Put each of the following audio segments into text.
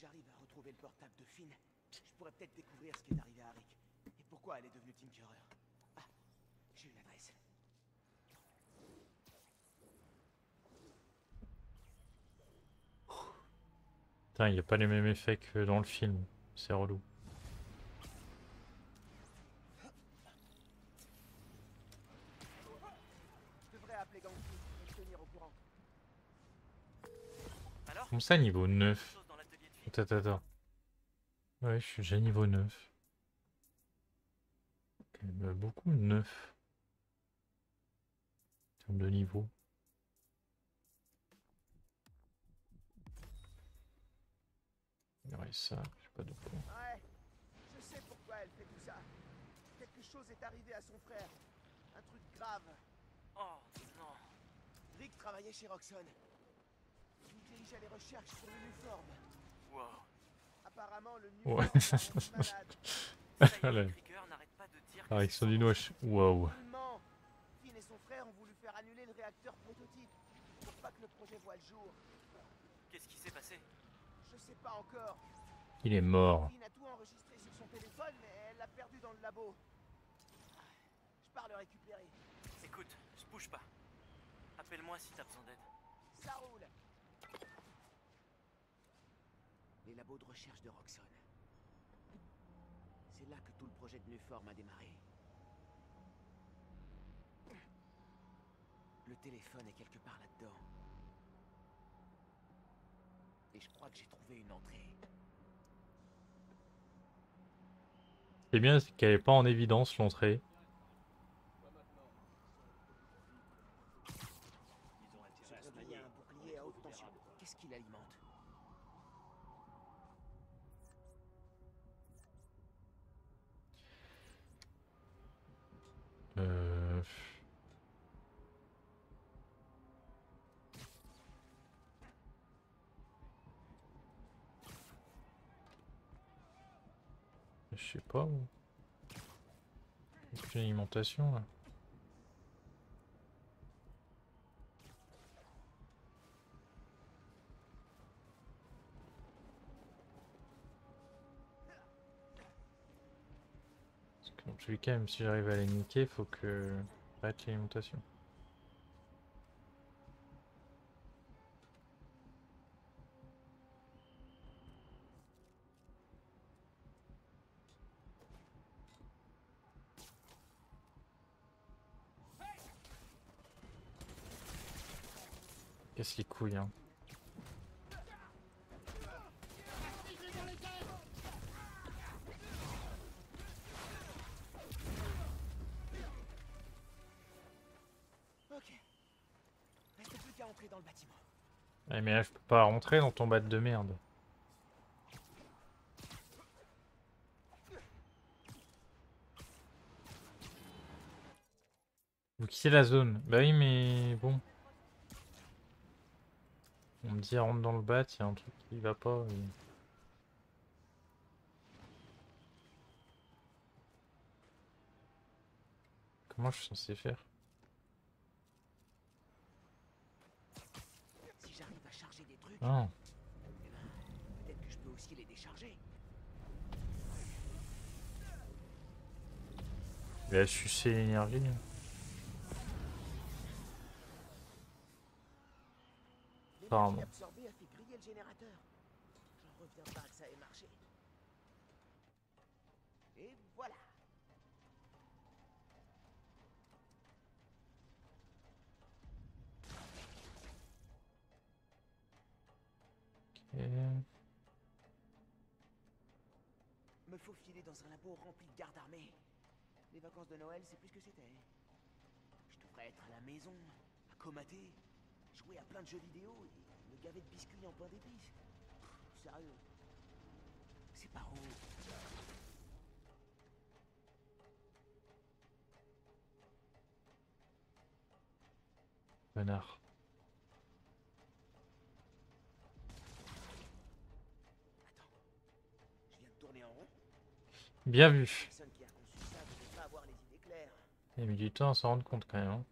j'arrive à retrouver le portable de Finn, je pourrais peut-être découvrir ce qui est arrivé à Rick. Et pourquoi elle est devenue Tinkerer. Ah, j'ai une adresse. Putain, il n'y a pas les mêmes effets que dans le film. C'est relou. Je devrais appeler Ganki et te tenir au courant. Alors, Comme ça, niveau quelque 9. chose dans l'atelier de Finn? Attends. Ouais, je suis déjà niveau 9. Quand même beaucoup 9. En termes de niveau. Ouais, ça, je sais pas de quoi. Ouais, je sais pourquoi elle fait tout ça. Quelque chose est arrivé à son frère. Un truc grave. Oh non. Rick travaillait chez Roxxon. Il dirigeait les recherches sur le Nuform. Wow. Apparemment, le Ouais. Nuform l'a rendu malade. Ça y est, Allez. les Krieger n'arrêtent pas de dire que Avec c'est son sans dino. danger. Waouh. Il ment. Finn et son frère ont voulu faire annuler le réacteur prototype pour pas que le projet voie le jour. Qu'est-ce qui s'est passé? Je sais pas encore. Il est mort. Finn a tout enregistré sur son téléphone, mais elle l'a perdu dans le labo. Je pars le récupérer. Écoute, je bouge pas. Appelle-moi si t'as besoin d'aide. Ça roule. Les labos de recherche de Roxxon. C'est là que tout le projet de Nuform a démarré. Le téléphone est quelque part là-dedans. Et je crois que j'ai trouvé une entrée. C'est bien qu'elle n'est pas en évidence l'entrée. Ce pompier a un bouclier à haute tension. Qu'est-ce qu'il alimente? Euh... Je sais pas. Aucune alimentation là. Parce que dans tous les cas, même si j'arrive à les niquer, faut que j'arrête l'alimentation. Casse les couilles hein. Ok. Reste plus qu'à entrer dans le bâtiment. Ouais, mais là je peux pas rentrer dans ton bat de merde. Vous quittez la zone. Bah oui mais bon. On me dit rentre dans le bat, il y a un truc qui va pas. Comment je suis censé faire? Si j'arrive à charger des trucs, Ah. eh ben, peut-être que je peux aussi les décharger. Il a sucé l'énergie. L'énergie Apparemment. absorbée a fait griller le générateur. J'en reviens pas que ça ait marché. Et voilà. Ok. Me faufiler dans un labo rempli de gardes armés. Les vacances de Noël, c'est plus ce que c'était. Je devrais être à la maison, à comater, jouer à plein de jeux vidéo et me gaver de biscuits en pain d'épices. Sérieux. C'est pas haut. Connard. Attends. Je viens de tourner en rond. Bien vu. La personne qui a conçu ça devait pas avoir les idées claires. Il a mis du temps à s'en rendre compte quand même. Hein.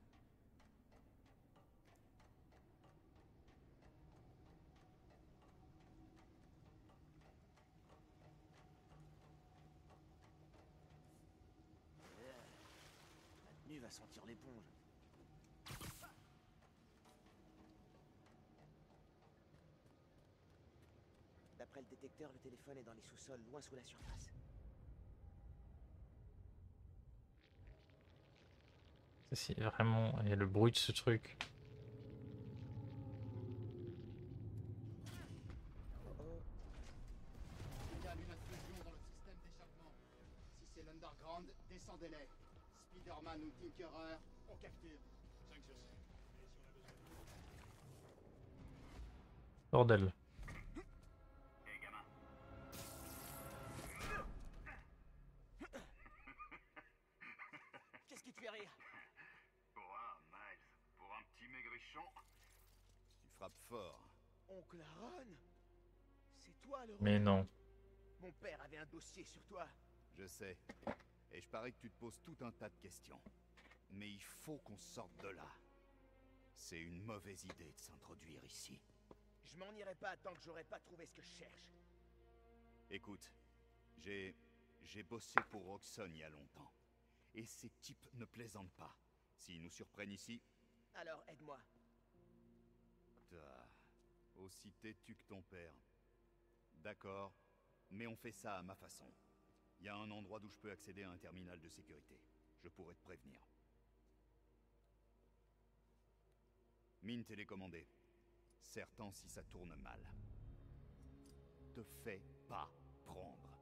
sentir l'éponge. D'après le détecteur, le téléphone est dans les sous-sols, loin sous la surface. Ça, c'est vraiment... Il y a le bruit de ce truc. Il y a une intrusion dans le système d'échappement. Si c'est l'Underground, descendez-les. Spider-Man ou Tinkerer, on capture. 5 sur 5. Bordel. Hé gamin. Qu'est-ce qui te fait rire? Quoi, Miles? Pour un petit maigrichon? Tu frappes fort. Oncle Aaron? C'est toi le Mais rôdeur? non. Mon père avait un dossier sur toi. Je sais. Et je parie que tu te poses tout un tas de questions. Mais il faut qu'on sorte de là. C'est une mauvaise idée de s'introduire ici. Je m'en irai pas tant que j'aurai pas trouvé ce que je cherche. Écoute, j'ai bossé pour Roxxon il y a longtemps. Et ces types ne plaisantent pas. S'ils nous surprennent ici... Alors aide-moi. Aussi têtu que ton père. D'accord, mais on fait ça à ma façon. Il y a un endroit d'où je peux accéder à un terminal de sécurité. Je pourrais te prévenir. Mine télécommandée. Certain si ça tourne mal. Te fais pas prendre.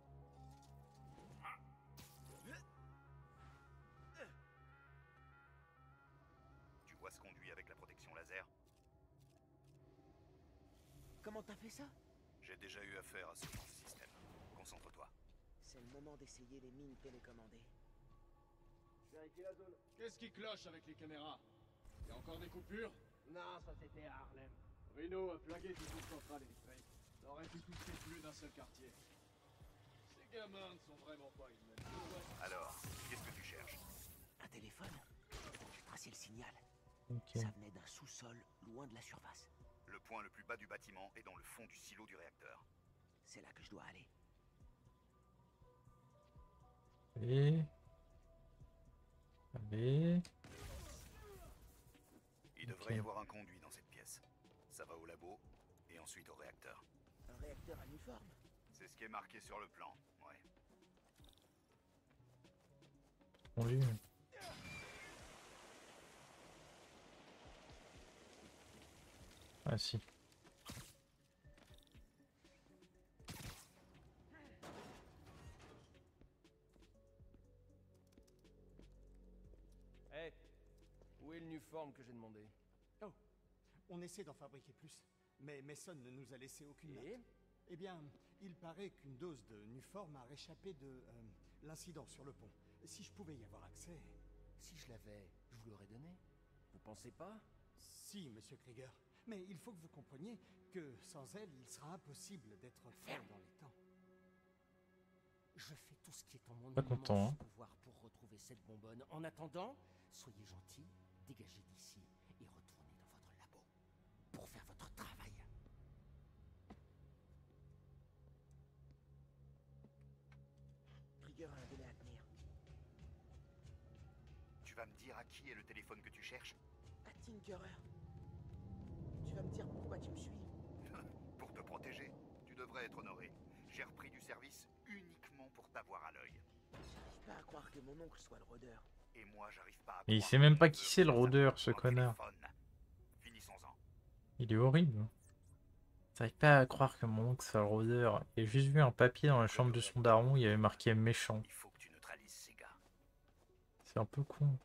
Tu vois ce conduit avec la protection laser? Comment t'as fait ça? J'ai déjà eu affaire à ce genre de système. Concentre-toi. C'est le moment d'essayer les mines télécommandées. Vérifiez la zone. Qu'est-ce qui cloche avec les caméras? Y a encore des coupures? Non, ça c'était à Harlem. Reno a flagué toute une centrale électrique. Ça aurait pu toucher plus d'un seul quartier. Ces gamins ne sont vraiment pas humains. Alors, qu'est-ce que tu cherches? Un téléphone? J'ai tracé le signal. Ok. Ça venait d'un sous-sol, loin de la surface. Le point le plus bas du bâtiment est dans le fond du silo du réacteur. C'est là que je dois aller. Allez. Allez. Il devrait y avoir un conduit dans cette pièce. Ça va au labo, et ensuite au réacteur. Un réacteur uniforme? C'est ce qui est marqué sur le plan, ouais. Conduit. Ah si. Hey, où est le Nuform que j'ai demandé? Oh, on essaie d'en fabriquer plus. Mais Mason ne nous a laissé aucune note. Et Eh bien, il paraît qu'une dose de Nuform a réchappé de l'incident sur le pont. Si je pouvais y avoir accès... si je l'avais, je vous l'aurais donné. Vous pensez pas? Si, monsieur Krieger. Mais il faut que vous compreniez que sans elle, il sera impossible d'être fait dans les temps. Je fais tout ce qui est en mon Pas content, immense hein. pouvoir pour retrouver cette bonbonne. En attendant, soyez gentils, dégagez d'ici et retournez dans votre labo pour faire votre travail. Krieger a un délai à tenir. Tu vas me dire à qui est le téléphone que tu cherches? À Tinkerer. Tu vas me dire pourquoi tu me suis? Pour te protéger, tu devrais être honoré. J'ai repris du service uniquement pour t'avoir à l'œil. J'arrive pas à croire que mon oncle soit le rôdeur. Et moi, j'arrive pas à Et il croire sait que même mon pas neveu qui c'est le fasse ça rôdeur, pour ce un connard. téléphone. Finissons-en. Il est horrible. J'arrive pas à croire que mon oncle soit le rôdeur. J'ai juste vu un papier dans la chambre de son daron, il y avait marqué méchant. Il faut que tu neutralises ces gars. C'est un peu con.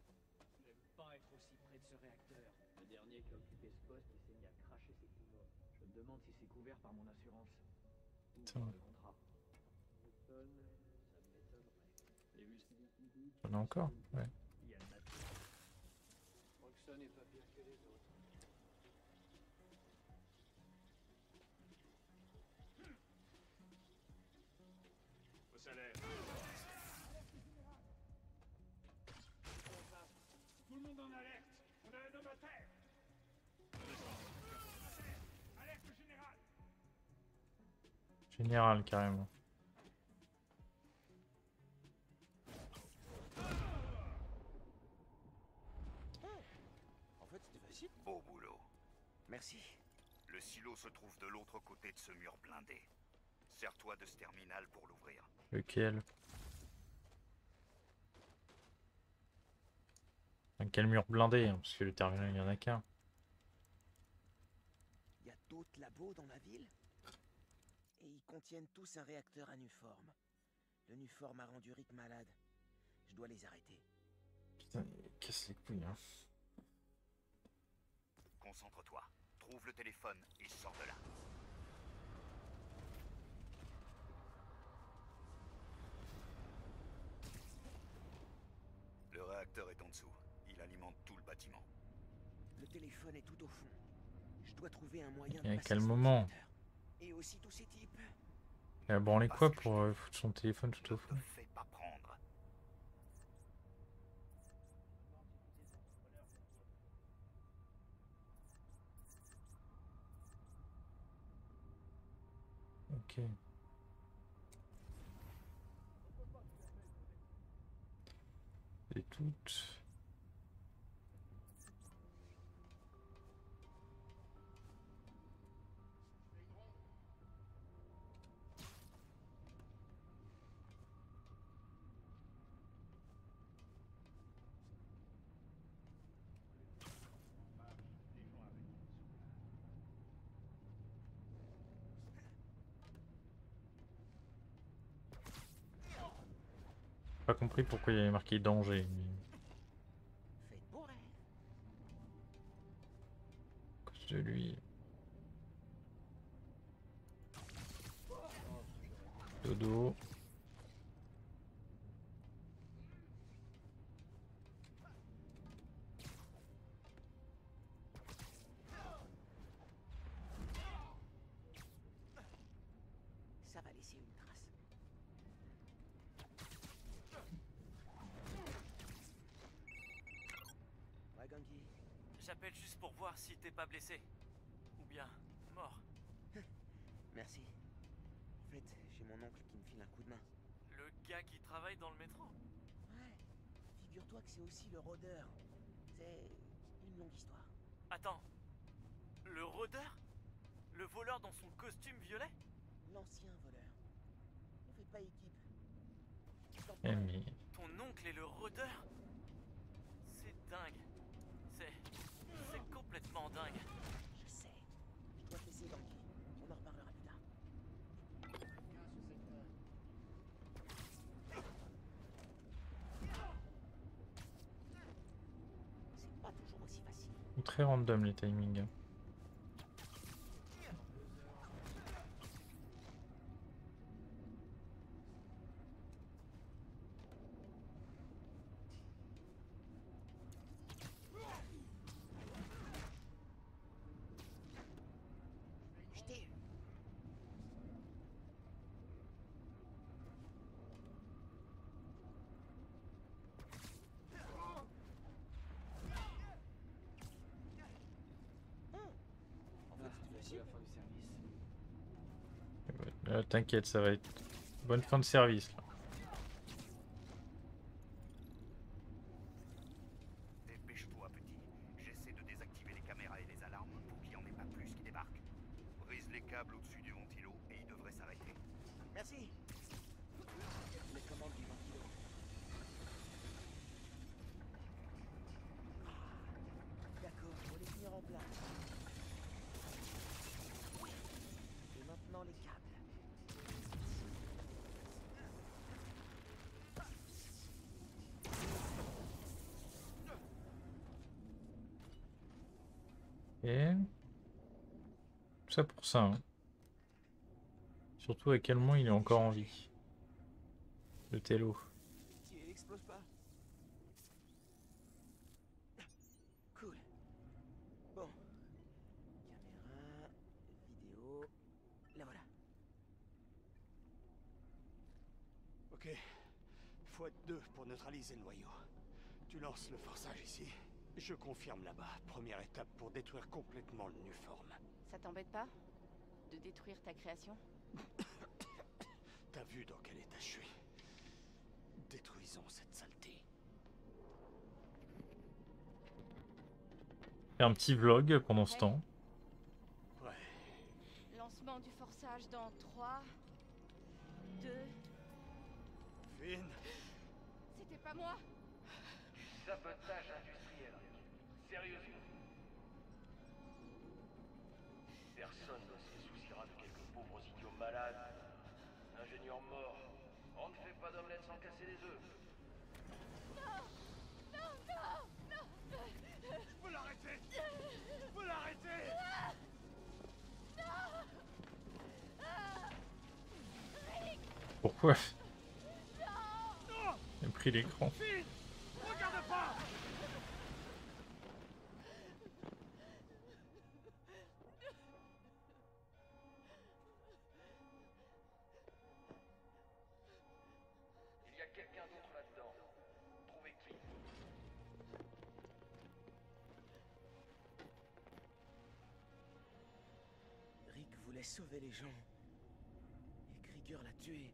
J'aime pas être aussi près de ce réacteur. Le dernier qui a occupé ce poste, il s'est mis à cracher ses poumons. Je me demande si c'est couvert par mon assurance. Ou Putain. par le contrat. Roxxon, ça m'étonnerait. J'ai vu ce qu'il On a encore? Ouais. Il y a le matin. Roxxon est pas pire que les autres. Au salaire. Tout le monde en alerte. On a un homme à terre. Alerte générale. Général, carrément. Beau boulot. Merci. Le silo se trouve de l'autre côté de ce mur blindé. Sers-toi de ce terminal pour l'ouvrir. Lequel? Quel mur blindé, hein, parce que le terminal, il y en a qu'un. Il y a d'autres labos dans la ville? Et ils contiennent tous un réacteur à Nuform. Le Nuform a rendu Rick malade. Je dois les arrêter. Putain, il casse les couilles, hein. Concentre-toi. Trouve le téléphone et sors de là. Le réacteur est en dessous. Il alimente tout le bâtiment. Le téléphone est tout au fond. Je dois trouver un moyen Et à de passer quel cet moment? ordinateur. Et aussi tous ces types. Il a branlé quoi pour foutre son téléphone tout au Ne fond? te fais pas prendre. Ok. Et toutes. Pas compris pourquoi il y avait marqué danger. Faites beau rêve. À cause de lui. Dodo. Ça va laisser une trace. Ouais, Gangi. J'appelle juste pour voir si t'es pas blessé. Ou bien mort. Merci. En fait, j'ai mon oncle qui me file un coup de main. Le gars qui travaille dans le métro. Ouais. Figure-toi que c'est aussi le rôdeur. C'est une longue histoire. Attends. Le rôdeur? Le voleur dans son costume violet? L'ancien voleur. On fait pas équipe. Eh mais... Ton oncle est le rôdeur? C'est dingue. C'est complètement dingue. Je sais. Je dois te laisser, Gangi. On en reparlera plus tard. C'est pas toujours aussi facile. Très random les timings. Je t'ai eu. En fait, c'est facile. La fin du service. T'inquiète, ça va être bonne fin de service là. Dépêche-toi, petit. J'essaie de désactiver les caméras et les alarmes pour qu'il n'y en ait pas plus qui débarquent. Brise les câbles au-dessus du ventilo et il devrait s'arrêter. Merci. Les commandes du ventilo. D'accord, faut les tenir en place. Et maintenant les câbles. Et... tout ça pour ça. Hein. Surtout à quel moment il est encore en vie. Le télo. Pitié, explose pas. Cool. Bon. Caméra, vidéo. La voilà. Ok. x2 pour neutraliser le noyau. Tu lances le forçage ici. Je confirme là-bas. Première étape pour détruire complètement le Nuform. Ça t'embête pas de détruire ta création? T'as vu dans quel état je suis. Détruisons cette saleté. un petit vlog pendant ce temps. Ouais. Lancement du forçage dans 3, 2... Finn. C'était pas moi. Sabotage industriel. Sérieusement. Personne ne se souciera de quelques pauvres idiots malades. Ingénieur mort. On ne fait pas d'omelette sans casser les œufs. Faut l'arrêter. Faut l'arrêter. Pourquoi? Il a pris l'écran. Finn, regarde pas. Il y a quelqu'un d'autre là-dedans. Trouvez qui? Rick voulait sauver les gens. Et Krieger l'a tué.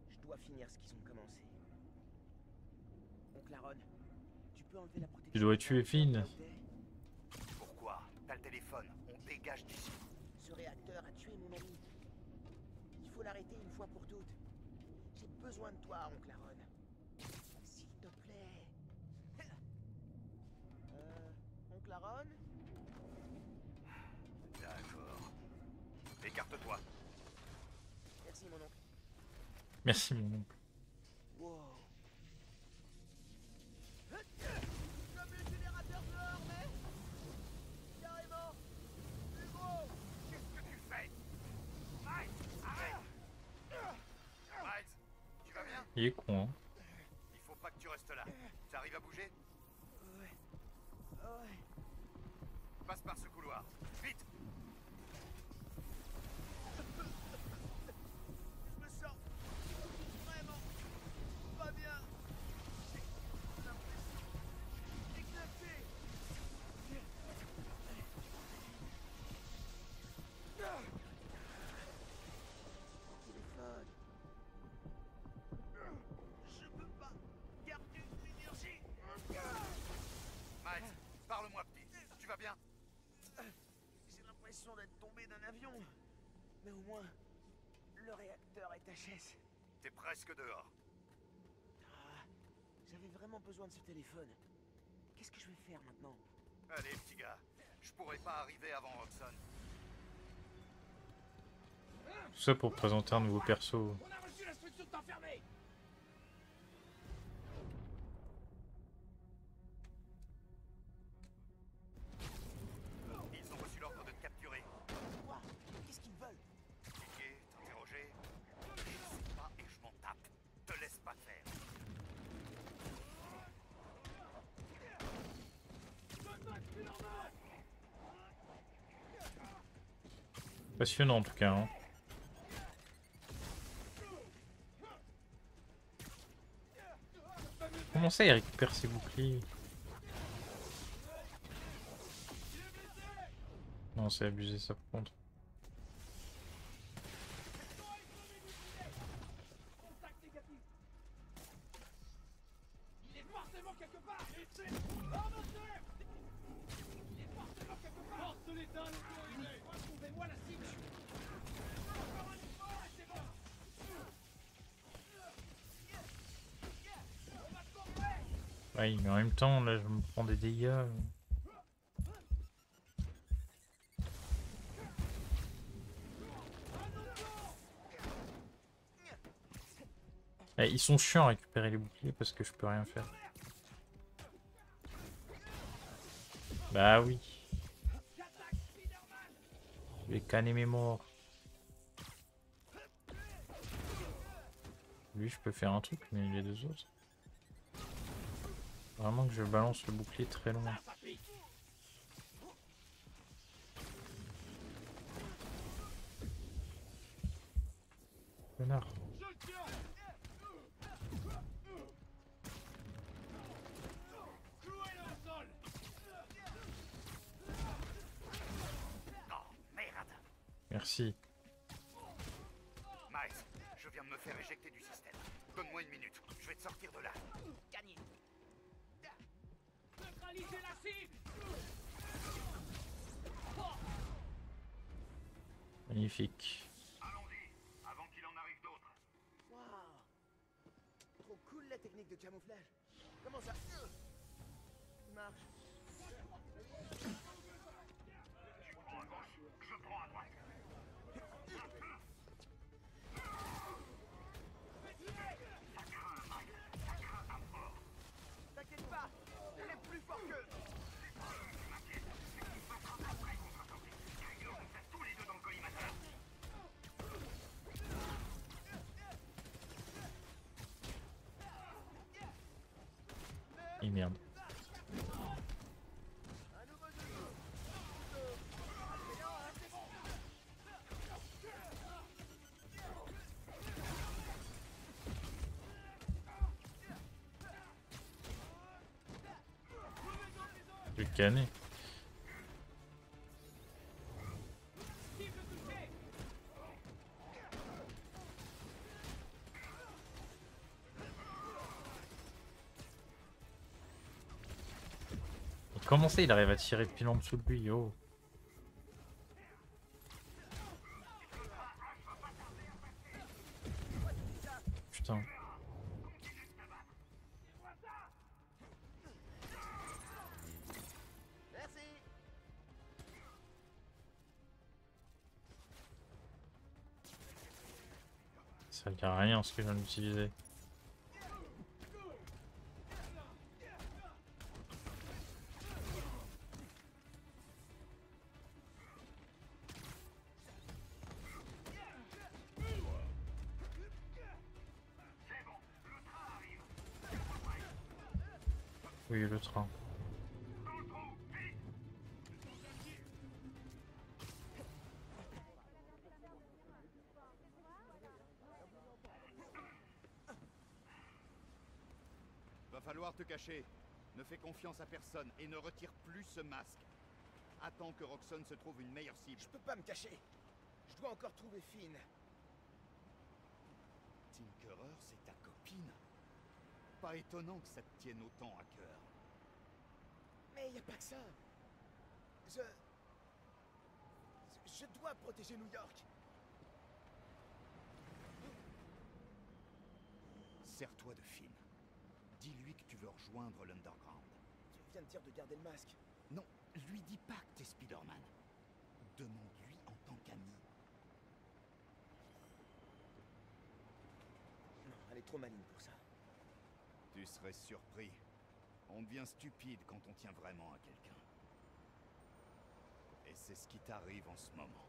Je dois finir ce qu'ils ont commencé. Oncle Aaron, tu peux enlever la protection. Tu dois tuer Finn. Pourquoi? T'as le téléphone, on dégage d'ici. Ce réacteur a tué mon ami. Il faut l'arrêter une fois pour toutes. J'ai besoin de toi, Oncle Aaron. S'il te plaît. Oncle Aaron? D'accord. Écarte-toi. Merci, mon oncle. Merci mon oncle. Wow. Comme le générateur dehors, mais... Carrément. Plus gros. Qu'est-ce que tu fais? Miles, arrête! Miles, tu vas bien? Il est con, hein. Il faut pas que tu restes là. T'arrives à bouger? Ouais. Ouais. Passe par ce couloir. Vite! Je me sens vraiment pas bien. J'ai l'impression d'éclater. Téléphone. Je peux pas garder l'énergie. Miles, parle-moi petit. Tu vas bien? J'ai l'impression d'être tombé d'un avion. Mais au moins, le réacteur est HS. T'es presque dehors. Ah, j'avais vraiment besoin de ce téléphone. Qu'est-ce que je vais faire maintenant? Allez, petit gars. Je pourrais pas arriver avant Roxxon. Tout ça pour présenter un nouveau perso. On a reçu l'instruction de t'enfermer. Ils ont reçu l'ordre de te capturer. Quoi? Qu'est-ce qu'ils veulent? Piquer, t'interroger. Je sais pas et je m'en tape. Te laisse pas faire. Passionnant en tout cas, hein. Comment ça il récupère ses boucliers? Non, c'est abusé ça par contre. Il est forcément quelque part. Il est forcément quelque part. Force de l'État, l'autorité. Retrouvez-moi la cible. Encore un effort et c'est bon. On va tomber. Ouais, mais en même temps, là, je me prends des dégâts. Eh, ils sont chiants à récupérer les boucliers parce que je peux rien faire. Bah oui. Je vais canner mes morts. Lui, je peux faire un truc, mais les deux autres. Vraiment que je balance le bouclier très loin. Connard. Merci. Miles, je viens de me faire éjecter du système. Donne-moi une minute, je vais te sortir de là. Gagné. Neutralisez la cible. Magnifique. Allons-y, avant qu'il en arrive d'autres. Waouh! Trop cool la technique de camouflage. Comment ça marche? Tu prends à gauche, je prends à droite. Ça craint, Mike. Ça craint à mort. T'inquiète pas, on est plus fort qu'eux. Tu m'inquiète, c'est qu'il se battra après contre-attaquer. Car ils auront fait tous les deux dans le collimateur. Et merde. Un nouveau jeu. Du canet. Comment ça il arrive à tirer pile en dessous de lui, oh. Putain. Merci. Ça ne à rien ce que je viens d'utiliser. Oui, le train. Va falloir te cacher. Ne fais confiance à personne et ne retire plus ce masque. Attends que Roxxon se trouve une meilleure cible. Je peux pas me cacher. Je dois encore trouver Finn. Tinkerer, c'est ta copine. Pas étonnant que ça te tienne autant à cœur. Mais y a pas que ça. Je dois protéger New York. Sers-toi de Finn. Dis-lui que tu veux rejoindre l'Underground. Tu viens de dire de garder le masque. Non, lui dis pas que t'es Spider-Man. Demande-lui en tant qu'ami. Non, elle est trop maligne pour ça. Tu serais surpris. On devient stupide quand on tient vraiment à quelqu'un. Et c'est ce qui t'arrive en ce moment.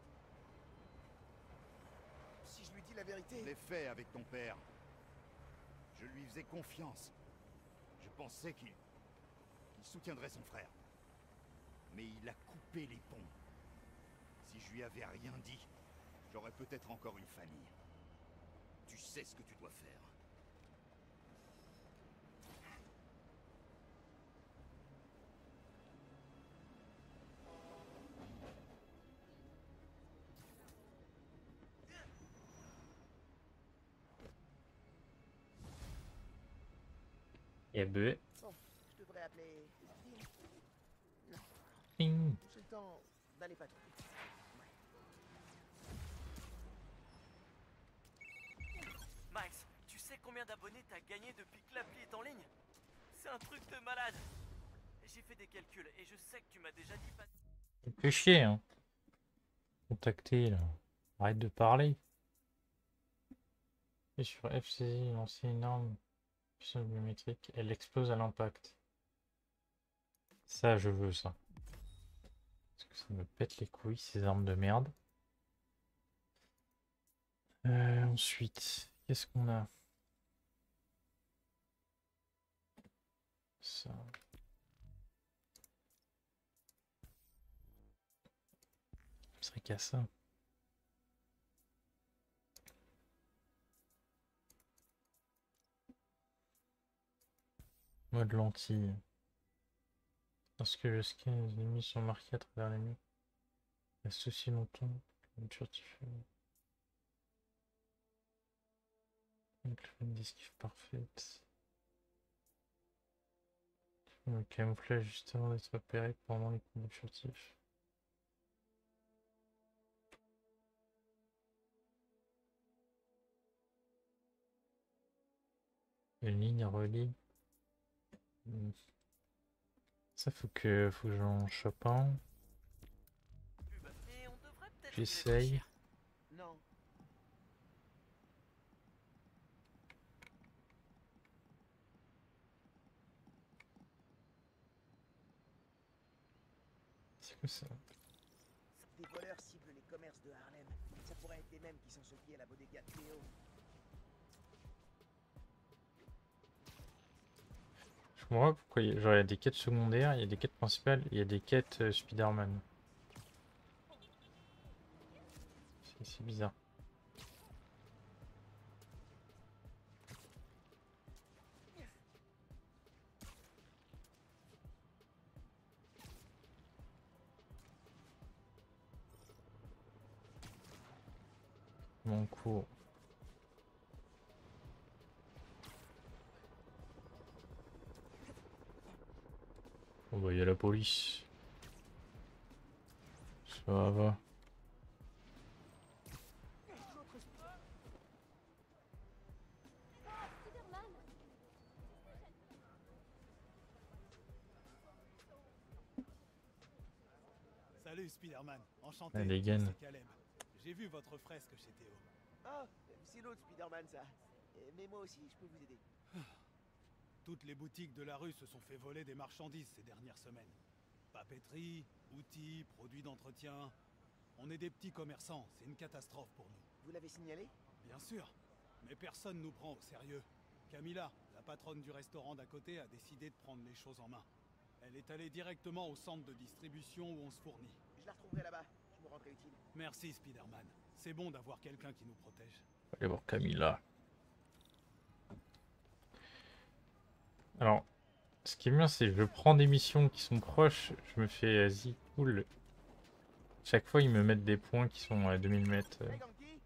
Si je lui dis la vérité... Je l'ai fait avec ton père. Je lui faisais confiance. Je pensais qu'il soutiendrait son frère. Mais il a coupé les ponts. Si je lui avais rien dit, j'aurais peut-être encore une famille. Tu sais ce que tu dois faire. Et ben. Bon, je devrais appeler... Non, Ping. j'ai le temps d'aller patrouiller. Max, tu sais combien d'abonnés t'as gagné depuis que l'appli est en ligne? C'est un truc de malade. J'ai fait des calculs et je sais que tu m'as déjà dit pas... Ça fait chier, hein. Contacter, là. Arrête de parler. Et sur FCZ, lancer une arme puissance biométrique, elle explose à l'impact. Ça, je veux ça. Parce que ça me pète les couilles, ces armes de merde. Ensuite, qu'est-ce qu'on a? Ça. Ce serait qu'à ça. Mode lentille. Lorsque le scan et les ennemis sont marqués à travers les murs, reste aussi longtemps une certificat. Avec une esquive parfaite. Le camouflage juste avant d'être repéré pendant les combats furtifs. Une ligne relie. Ça faut que j'en chope un. Mais on devrait peut-être y J'essaye. réfléchir. Non. C'est que ça. Des voleurs ciblent les commerces de Harlem. Ça pourrait être les mêmes qui sont sur pied à la bodega de Théo. Je comprends pas pourquoi genre, il y a des quêtes secondaires, il y a des quêtes principales, il y a des quêtes Spider-Man. C'est bizarre. Mon cours. Bon bah il y a la police. Ça va. Salut Spider-Man, enchanté. Elle dégaine. C'est Caleb. J'ai vu votre fresque chez Théo. Ah, c'est l'autre Spider-Man ça. Mais moi aussi, je peux vous aider. Toutes les boutiques de la rue se sont fait voler des marchandises ces dernières semaines. Papeterie, outils, produits d'entretien. On est des petits commerçants, c'est une catastrophe pour nous. Vous l'avez signalé? Bien sûr, mais personne nous prend au sérieux. Camilla, la patronne du restaurant d'à côté, a décidé de prendre les choses en main. Elle est allée directement au centre de distribution où on se fournit. Je la retrouverai là-bas. Je me rendrai utile. Merci Spider-Man. C'est bon d'avoir quelqu'un qui nous protège. Allez voir Camilla. Alors, ce qui est bien, c'est que je prends des missions qui sont proches, je me fais vas-y, cool. Chaque fois, ils me mettent des points qui sont à 2000 mètres. Hey Ganki,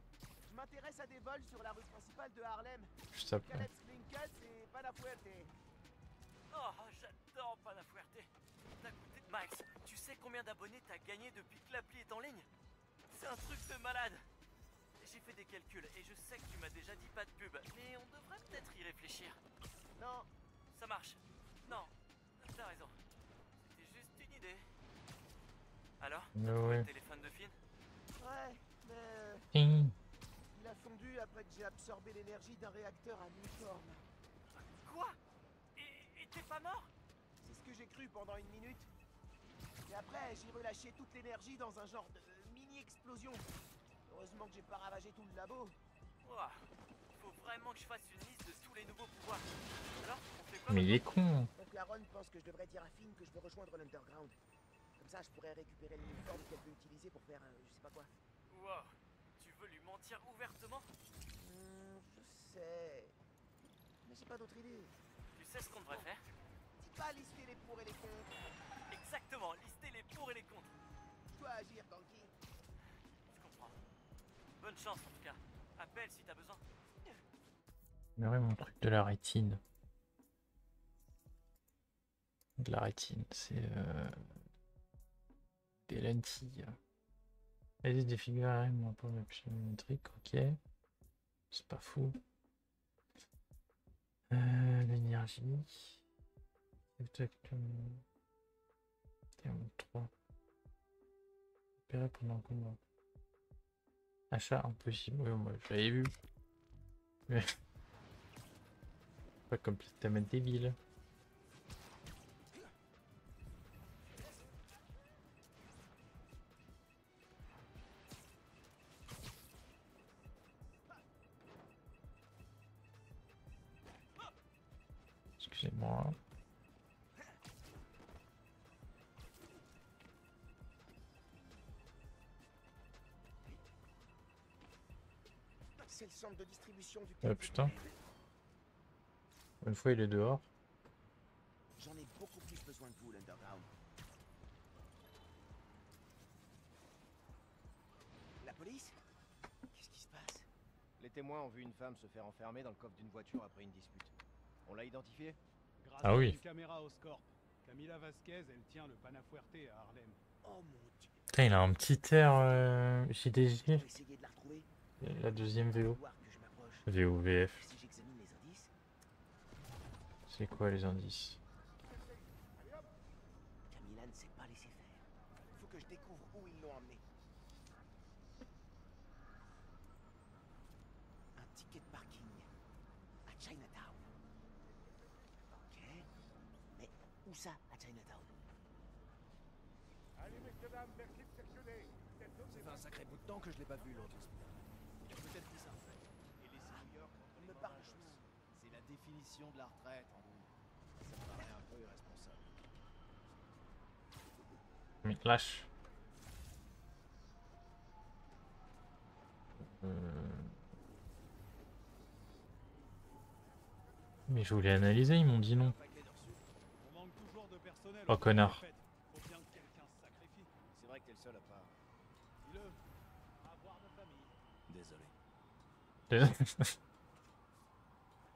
je m'intéresse à des vols sur la rue principale de Harlem. Juste après. Caleb Slinkers et Panafuerte. Oh, j'adore Panafuerte. T'as goûté... Miles, tu sais combien d'abonnés t'as gagné depuis que l'appli est en ligne? C'est un truc de malade. J'ai fait des calculs et je sais que tu m'as déjà dit pas de pub, mais on devrait peut-être y réfléchir. Non, Ça marche. Non, t'as raison. C'était juste une idée. Alors, Ouais. le téléphone de Finn? ouais, mais Ting. il a fondu après que j'ai absorbé l'énergie d'un réacteur à uniforme. Quoi? Et t'es pas mort? C'est ce que j'ai cru pendant une minute. Et après, j'ai relâché toute l'énergie dans un genre de mini-explosion. Heureusement que j'ai pas ravagé tout le labo. Ouah, faut vraiment que je fasse une liste de tous les nouveaux pouvoirs. Alors, on fait quoi Mais il est maintenant? con. Donc la Ron pense que je devrais dire à Finn que je veux rejoindre l'Underground. Comme ça, je pourrais récupérer l'uniforme qu'elle peut utiliser pour faire je sais pas quoi. Wow, tu veux lui mentir ouvertement? Je sais. Mais j'ai pas d'autre idée. Tu sais ce qu'on devrait faire? Dis pas lister les pour et les contre. Exactement, lister les pour et les contre. Je dois agir, Ganki. Je comprends. Bonne chance en tout cas. Appelle si t'as besoin. Mais ouais, mon truc de la rétine. De la rétine, c'est des lentilles. Et des figures RM, un peu métrique, ok. C'est pas fou. L'énergie. Exactement. 3. Opérer pendant le combat. Achat impossible. Oui, moi je l'avais vu. Mais... pas comme testament débile. Excusez-moi. C'est le centre de distribution du Ah putain. Une fois il est dehors. J'en ai beaucoup plus besoin de vous, l'Underground. La police? Qu'est-ce qui se passe? Les témoins ont vu une femme se faire enfermer dans le coffre d'une voiture après une dispute. On l'a identifiée? Grâce Ah à oui. une caméra au scorp. Camila Vasquez, elle tient le Panafuerte à Harlem. Oh mon dieu. Putain, il a un petit air Je JDG. vais essayer de la retrouver. La deuxième VO. Voir que je m'approche. VOVF. Si j'examine les indices. C'est quoi les indices? Camila ne s'est pas laissé faire. Faut que je découvre où ils l'ont emmené. Un ticket de parking à Chinatown. Ok. Mais où ça à Chinatown? Ça fait un sacré bout de temps que je l'ai pas vu l'autre. Peut-être que ça en fait. Et laisser New York contre On les me parle Morales, chou. c'est la définition de la retraite en nous. Ça me paraît un peu irresponsable. Mais lâche. Mais je voulais analyser, ils m'ont dit non. On manque toujours de personnel. Oh, connard. Faut bien que quelqu'un se sacrifie. C'est vrai que t'es le seul à pas. Dis-le. Avoir de famille. Désolé.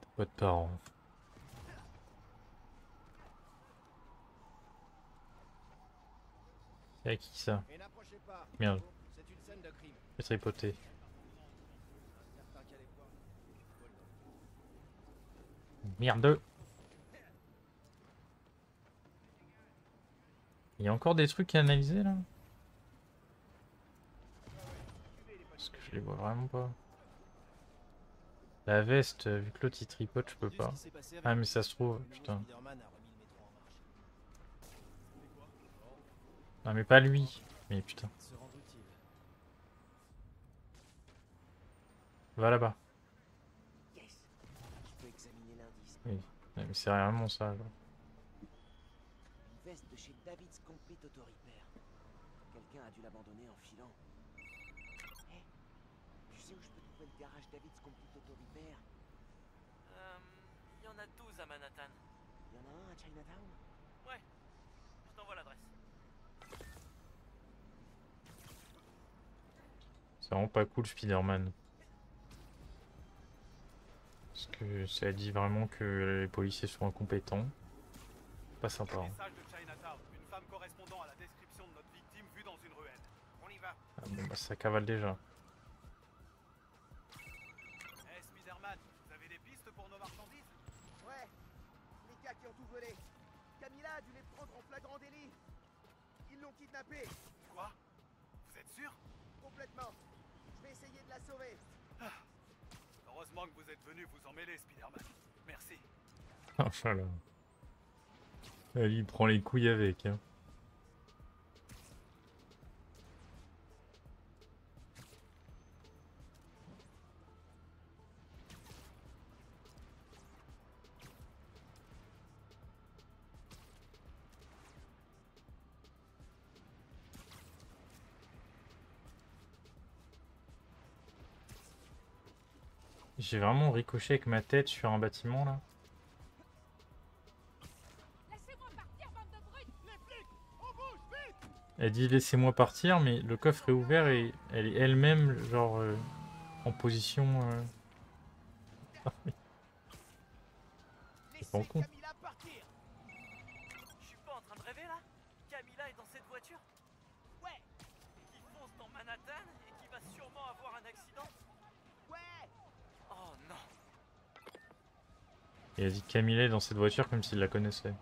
T'as pas de parents. C'est à qui ça? Et n'approchez pas. Merde, C'est une scène de crime. j'ai tripoté. Certains qui allaient voir. Merde. Il y a encore des trucs à analyser là? Parce que je les vois vraiment pas. La veste, vu que l'autre il tripote, je peux pas. Ah mais ça se trouve, putain. Non mais pas lui. Mais putain. Va là-bas. Yes. Je peux examiner l'indice. Oui. Mais c'est réellement ça. Genre. Une veste de chez David's Complete Auto Repair. Quelqu'un a dû l'abandonner en filant. Hé, tu sais où je peux trouver le garage David's Complete Auto Repair? Il y en a 12 à Manhattan. Il y en a un à Chinatown? Ouais, je t'envoie l'adresse. C'est vraiment pas cool Spider-Man. Parce que ça dit vraiment que les policiers sont incompétents. Pas sympa. Hein. Message de Chinatown. Une femme correspondant à la description de notre victime vue dans une ruelle. On y va. Ah bon bah ça cavale déjà. Hey Spider-Man, vous avez des pistes pour nos marchandises? Ouais. Les gars qui ont tout volé. Camila a dû les prendre en flagrant délit. Ils l'ont kidnappée. Quoi? Vous êtes sûr? Complètement. Je vais essayer de la sauver. Heureusement que vous êtes venu vous en mêler, Spider-Man. Merci. Oh là. Elle il prend les couilles avec. Hein. J'ai vraiment ricoché avec ma tête sur un bâtiment là. Laissez-moi partir, bande de brutes! Les flics! On bouge, vite! Elle dit laissez-moi partir, mais le coffre est ouvert et elle est elle-même genre en position. C'est pas con. Camila partir. Je suis pas en train de rêver là? Camila est dans cette voiture? Ouais. Qui fonce dans Manhattan et qui va sûrement avoir un accident? Ouais. Oh non! Et elle dit que Camilla est dans cette voiture comme s'il la connaissait.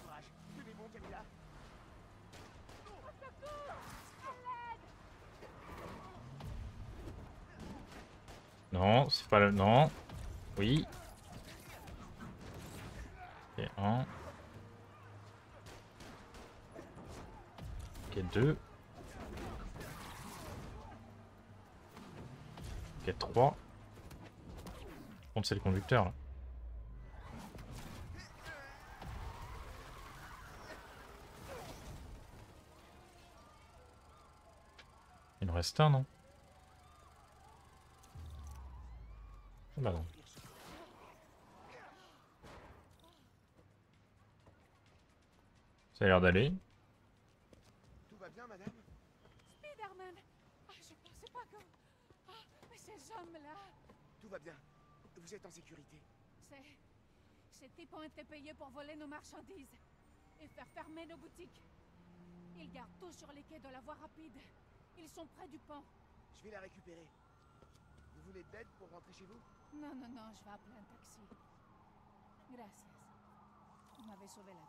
Courage. Tenez bon, Camila. Non, c'est pas le. Non. Oui. Ok, un. Ok, deux. Ok, trois. Par contre, c'est le conducteur là. Il en reste un, non? Ah bah non. Ça a l'air d'aller. Tout va bien, madame? Spider-Man! Ah, je pensais pas que... Ah, mais ces hommes-là... Tout va bien. Vous êtes en sécurité. Ces types ont été payés pour voler nos marchandises et faire fermer nos boutiques. Ils gardent tout sur les quais de la voie rapide. Ils sont près du pont. Je vais la récupérer. Vous voulez de l'aide pour rentrer chez vous? Non, non, non, je vais appeler un taxi. Gracias. Vous m'avez sauvé la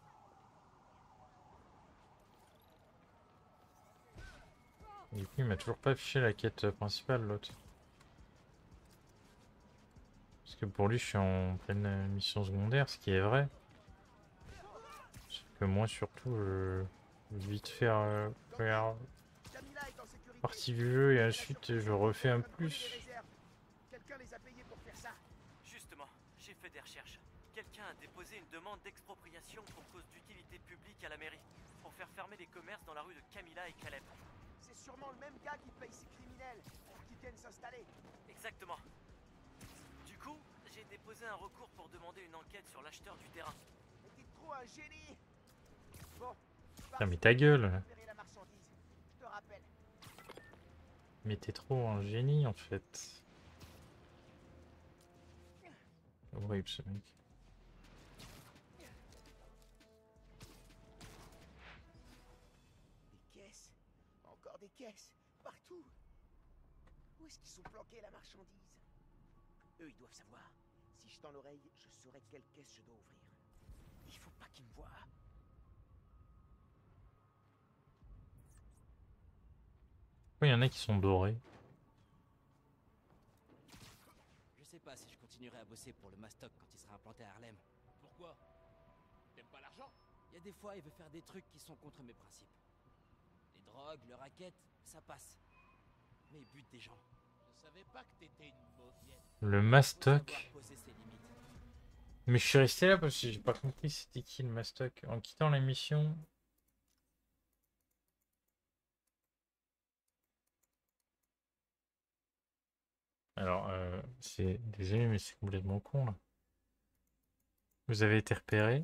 vie. Du coup, il m'a toujours pas affiché la quête principale, l'autre. Parce que pour lui, je suis en pleine mission secondaire, ce qui est vrai. Sauf que moi, surtout, je vais vite faire partie du jeu et ensuite je refais un plus. Quelqu'un les a payés pour faire ça. Justement, j'ai fait des recherches. Quelqu'un a déposé une demande d'expropriation pour cause d'utilité publique à la mairie, pour faire fermer les commerces dans la rue de Camilla et Caleb. C'est sûrement le même gars qui paye ces criminels pour qu'ils viennent s'installer. Exactement. Du coup, j'ai déposé un recours pour demander une enquête sur l'acheteur du terrain. Mais t'es trop un génie. Bon. Putain, mais ta gueule. La marchandise. Je te rappelle. Mais t'es trop un génie en fait. Horrible ce mec. Des caisses. Encore des caisses. Partout. Où est-ce qu'ils sont planqués la marchandise? Eux, ils doivent savoir. Si je tends l'oreille, je saurai quelle caisse je dois ouvrir. Il faut pas qu'ils me voient. Pourquoi il y en a qui sont dorés? Je sais pas si je continuerai à bosser pour le Mastoc quand il sera implanté à Harlem. Pourquoi? T'aimes pas l'argent? Il y a des fois, il veut faire des trucs qui sont contre mes principes. Les drogues, le racket, ça passe. Mais il bute des gens. Je savais pas que t'étais une mauviette. Le Faut Mastoc. savoir poser ses limites. Mais je suis resté là parce que j'ai pas compris c'était qui le Mastoc. En quittant la mission. Alors, c'est... Désolé, mais c'est complètement con, là. Vous avez été repéré.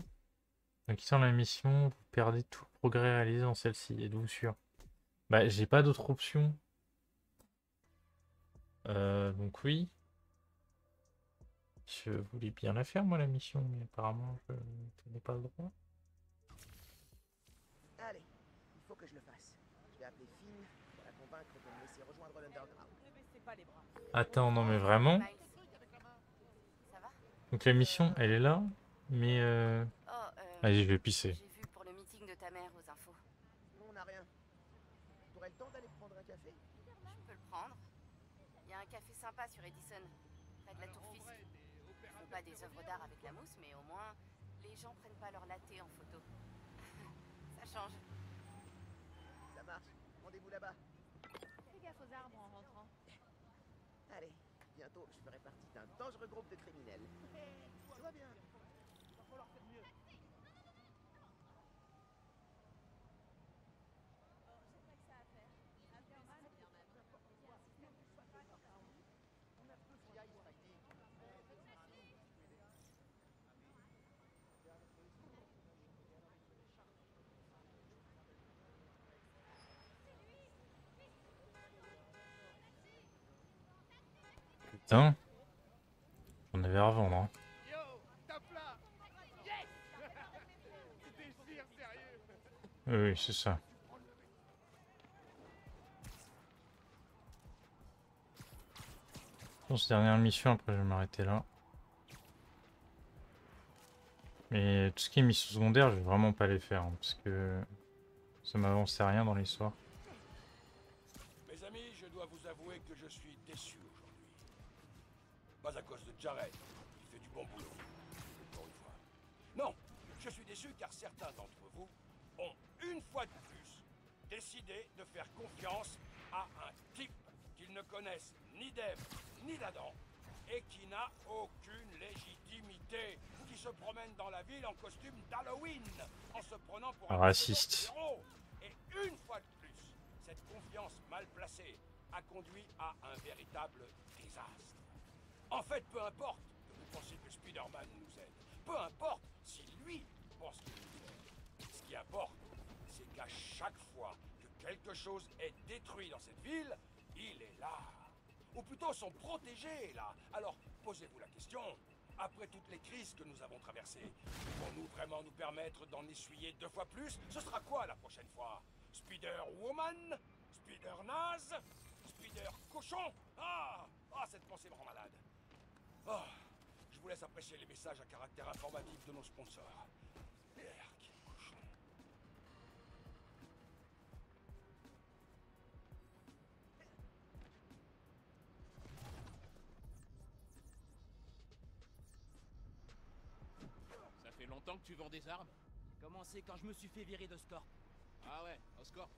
En quittant la mission, vous perdez tout le progrès réalisé dans celle-ci. Êtes-vous sûr? Bah, j'ai pas d'autre option. Donc oui. Je voulais bien la faire, moi, la mission, mais apparemment, je n'ai pas le droit. Allez, il faut que je le fasse. Je vais appeler Finn pour la convaincre de me laisser rejoindre l'Underground. Attends, non, mais vraiment? Ça va? Donc la mission, elle est là, mais Vas-y, je vais pisser. J'ai vu pour le meeting de ta mère aux infos. Non, on n'a rien. T'aurais le temps d'aller prendre un café? Je peux le prendre. Il y a un café sympa sur Edison, près de la Tour Fisk. Ils font pas des œuvres d'art avec la mousse, mais au moins, les gens prennent pas leur latte en photo. Ça change. Ça marche. Rendez-vous là-bas. Fais gaffe aux arbres en rentrant. Allez, bientôt je ferai partie d'un dangereux groupe de criminels. Tout va bien. Va falloir faire mieux. Putain. J'en avais à revendre, hein. Yo, tape là. Yes. Déchire, sérieux. Oui, c'est ça. Pour cette dernière mission, après je vais m'arrêter là. Mais tout ce qui est mission secondaire, je vais vraiment pas les faire, hein, parce que ça m'avançait rien dans l'histoire. Mes amis, je dois vous avouer que je suis déçu aujourd'hui. Pas à cause de Jared, il fait du bon boulot, encore une fois. Non, je suis déçu car certains d'entre vous ont, une fois de plus, décidé de faire confiance à un type qu'ils ne connaissent ni d'Ève ni d'Adam et qui n'a aucune légitimité, qui se promène dans la ville en costume d'Halloween, en se prenant pour un Raciste. héros. Et une fois de plus, cette confiance mal placée a conduit à un véritable désastre. En fait, peu importe que vous pensiez que Spider-Man nous aide, peu importe si lui pense qu'il nous aide, ce qui importe, c'est qu'à chaque fois que quelque chose est détruit dans cette ville, il est là, ou plutôt sont protégés, là. Alors, posez-vous la question. Après toutes les crises que nous avons traversées, pouvons-nous vraiment nous permettre d'en essuyer 2 fois plus? Ce sera quoi la prochaine fois? Spider-Woman? Spider-Naze? Spider-Cochon? Ah, cette pensée me rend malade. Ah, je vous laisse apprécier les messages à caractère informatif de nos sponsors. Merde, quel cochon. Ça fait longtemps que tu vends des armes? J'ai commencé quand je me suis fait virer de Scorp. Ah ouais, Oscorp.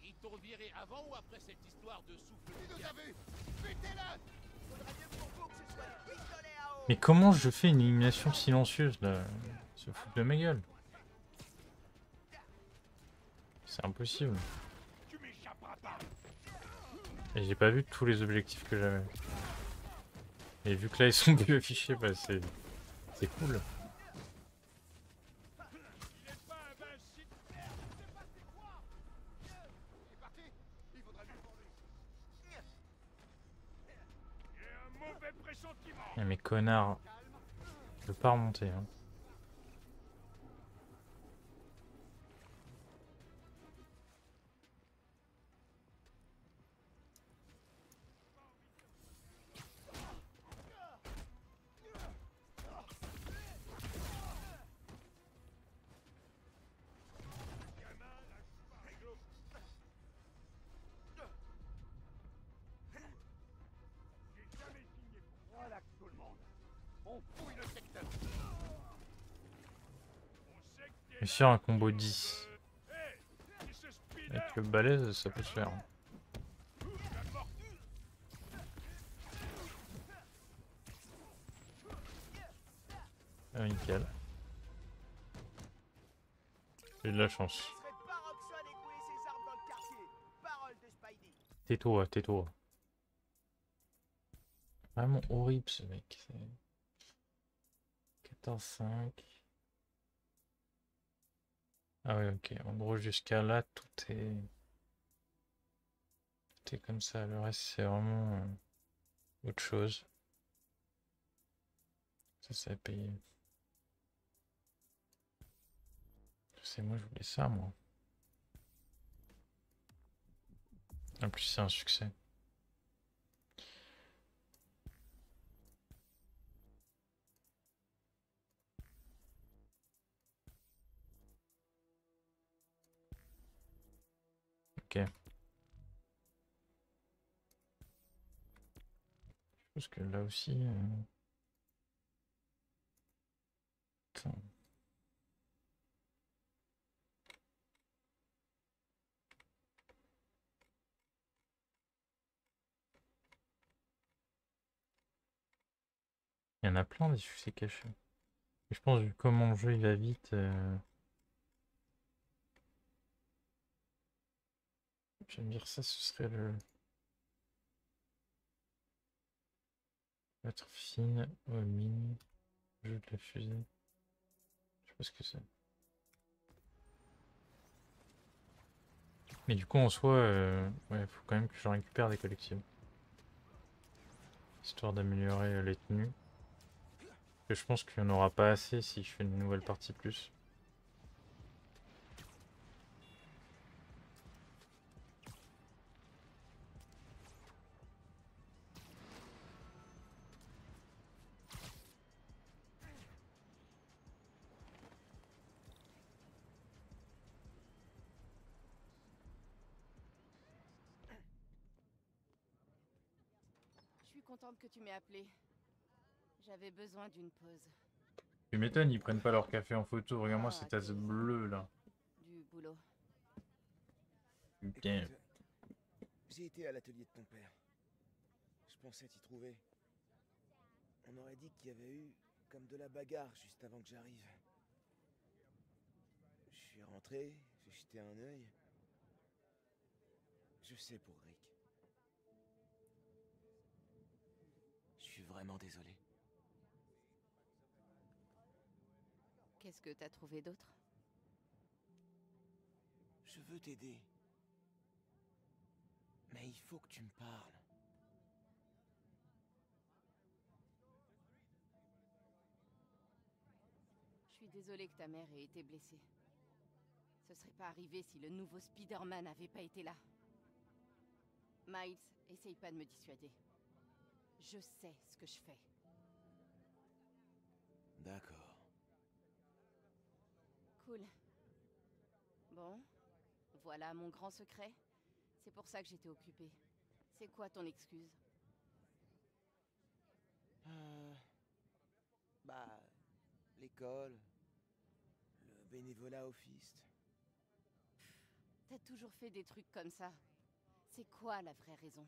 Ils t'ont viré avant ou après cette histoire de souffle? Il nous a vus! Butez-le! Faudrait mieux pour vous que ce soit des pistolets à eau. Mais comment je fais une élimination silencieuse là? Se foutre de ma gueule. C'est impossible. Tu m'échapperas pas. Et j'ai pas vu tous les objectifs que j'avais. Et vu que là ils sont plus affichés, bah c'est cool. Il est pas invincible. Il est parti! Il faudra lui pour lui. J'ai un mauvais pressentiment. Et mes connards. Je peux pas remonter. Hein. Relax tout le monde. On fouille le secteur. Et sur un combo 10. Avec le balèze, ça peut se faire. Ah, nickel. J'ai de la chance. Laisserait pas Roxxon écouler ses armes dans le quartier. Parole de Spidey. Tais-toi, tais-toi. Vraiment horrible ce mec. 14-5. Ah ouais, ok. En gros, jusqu'à là, tout est comme ça. Le reste, c'est vraiment autre chose. Ça a payé. C'est moi, je voulais ça, moi. En plus, c'est un succès. Ok. Je pense que là aussi... Attends. Il y en a plein des succès cachés. Et je pense vu comment le jeu il va vite... Je vais me dire ça, ce serait le... Être fine, au mine, jeu de la fusée. Je sais pas ce que c'est. Mais du coup en soi, ouais, faut quand même que je récupère des collectibles. Histoire d'améliorer les tenues. Et je pense qu'il n'y en aura pas assez si je fais une nouvelle partie plus. Je suis contente que tu m'aies appelé. J'avais besoin d'une pause. Tu m'étonnes, ils prennent pas leur café en photo. Regarde-moi cette tasse bleue là. Du boulot. Putain. Écoute, j'ai été à l'atelier de ton père. Je pensais t'y trouver. On aurait dit qu'il y avait eu comme de la bagarre juste avant que j'arrive. Je suis rentré, j'ai jeté un œil. Je sais pour Rick. Je suis vraiment désolé. Qu'est-ce que t'as trouvé d'autre? Je veux t'aider. Mais il faut que tu me parles. désolée que ta mère ait été blessée. Ce serait pas arrivé si le nouveau Spider-Man n'avait pas été là. Miles, essaye pas de me dissuader. Je sais ce que je fais. D'accord. Cool. Bon, voilà mon grand secret. C'est pour ça que j'étais occupée. C'est quoi ton excuse? Bah... l'école... le bénévolat au Fist... T'as toujours fait des trucs comme ça. C'est quoi la vraie raison?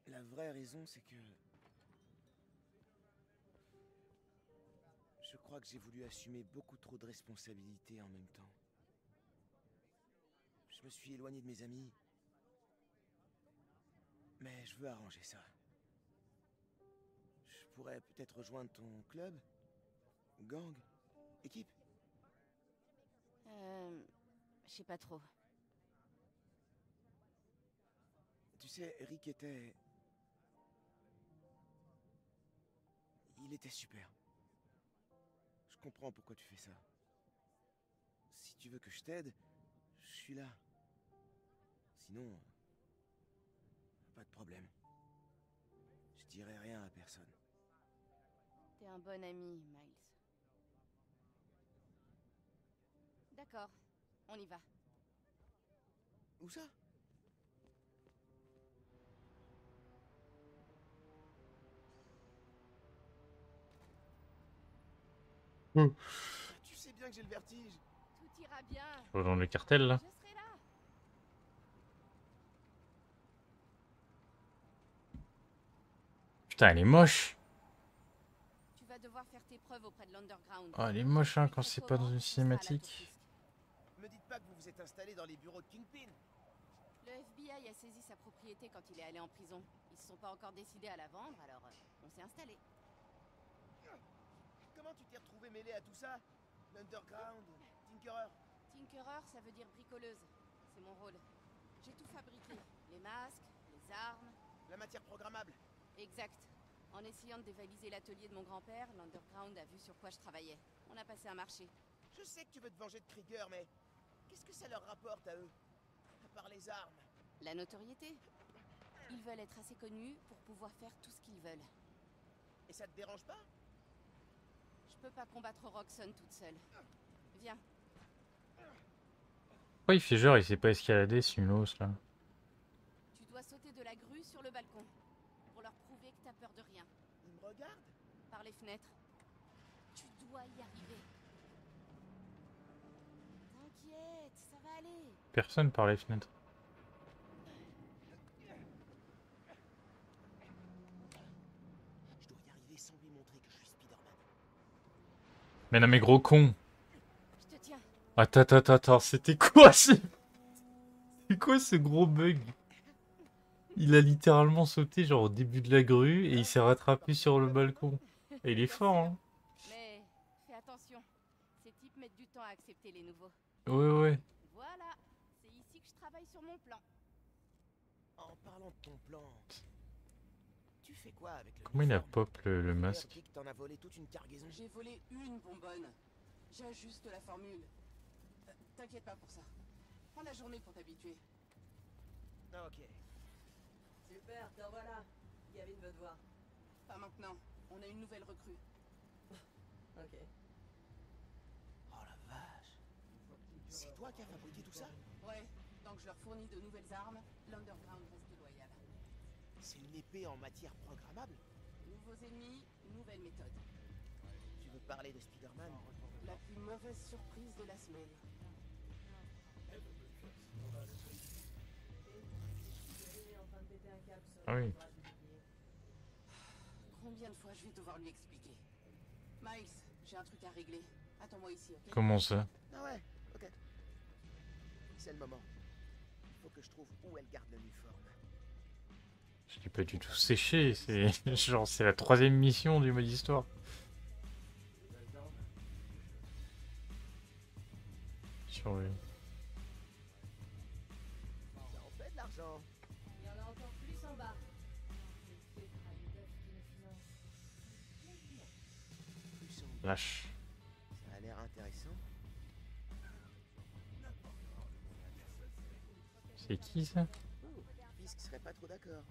La vraie raison, c'est que... je crois que j'ai voulu assumer beaucoup trop de responsabilités en même temps. Je me suis éloigné de mes amis. Mais je veux arranger ça. Je pourrais peut-être rejoindre ton club? Gang? Équipe? Je sais pas trop. Tu sais, Rick était... il était super. Je comprends pourquoi tu fais ça. Si tu veux que je t'aide, je suis là. Sinon... pas de problème. Je dirai rien à personne. T'es un bon ami, Miles. D'accord, on y va. Où ça? Tu sais bien que j'ai le vertige. Tout ira bien. Dans le cartel là. Je serai là. Putain, elle est moche. Tu vas devoir faire tes preuves auprès de l'Underground. Ah, elle est moche hein, quand c'est pas dans une cinématique. Me dites pas que vous vous êtes installé dans les bureaux de Kingpin. Le FBI a saisi sa propriété quand il est allé en prison. Ils se sont pas encore décidés à la vendre, alors on s'est installé. Comment tu t'es retrouvé mêlé à tout ça? L'Underground, Tinkerer. Tinkerer, ça veut dire bricoleuse. C'est mon rôle. J'ai tout fabriqué. Les masques, les armes... La matière programmable. Exact. En essayant de dévaliser l'atelier de mon grand-père, l'Underground a vu sur quoi je travaillais. On a passé un marché. Je sais que tu veux te venger de Krieger, mais... qu'est-ce que ça leur rapporte à eux? À part les armes. La notoriété. Ils veulent être assez connus pour pouvoir faire tout ce qu'ils veulent. Et ça te dérange pas? Je peux pas combattre Roxxon toute seule. Viens. Pourquoi il fait genre il sait pas escalader ce nulos là? Tu dois sauter de la grue sur le balcon. Pour leur prouver que t'as peur de rien. Ils me regardent? Par les fenêtres. Tu dois y arriver. T'inquiète, ça va aller. Personne par les fenêtres. Je dois y arriver sans lui montrer que je suis Spider-Man. Mais non mais gros con. Je te tiens. Attends, c'était quoi c'est quoi ce gros bug? Il a littéralement sauté genre au début de la grue et il s'est rattrapé sur le balcon. Et il est fort hein. Mais fais attention. Ces types mettent du temps à accepter les nouveaux. Ouais. Voilà, c'est ici que je travaille sur mon plan. En parlant de ton plan... tu fais quoi avec le... Comment il a pop le masque? T'en as volé toute une cargaison. J'ai volé une bonbonne. J'ajuste la formule. T'inquiète pas pour ça. Prends la journée pour t'habituer. Ah, ok. Super, t'en voilà. Gavin veut te voir. Pas maintenant. On a une nouvelle recrue. Ok. Oh la vache. C'est toi qui as fabriqué tout ça? Ouais, tant que je leur fournis de nouvelles armes, l'Underground reste loyal. C'est une épée en matière programmable? Nouveaux ennemis, nouvelle méthode. Tu veux parler de Spider-Man? La plus mauvaise surprise de la semaine. Ah oui. Combien de fois je vais devoir lui expliquer? Miles, j'ai un truc à régler. Attends-moi ici, ok? Comment ça? Ah ouais, ok. C'est le moment. Faut que je trouve où elle garde l'uniforme. Je l'ai pas du tout séché, c'est genre c'est la 3e mission du mode histoire. Sur le... Ça en fait de l'argent. Il y en a encore plus en bas. C'est fait par une œuf qui me finance. Plus en Lâche. Ça a l'air intéressant. C'est qui ça? Fisk serait pas trop d'accord.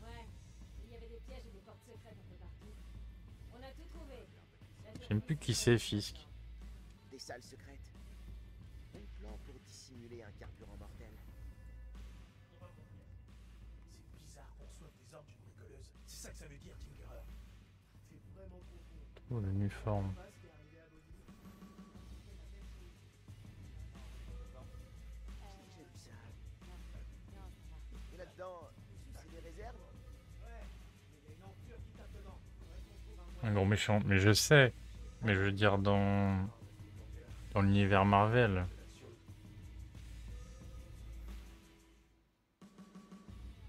Ouais, il y avait des pièges et des portes secrètes un peu partout. On a tout trouvé. Je sais même plus qui c'est, Fisk. Des salles secrètes. Bon plan pour dissimuler un carburant mortel. C'est bizarre qu'on reçoive des ordres d'une bricoleuse. C'est ça que ça veut dire, Tinkerer. T'es vraiment content. Oh, l'uniforme. J'ai vu ça. Et là-dedans, c'est des réserves? Ouais, mais il y a une ampure qui tape dedans. Un gros méchant. Mais je sais. Mais je veux dire dans l'univers Marvel.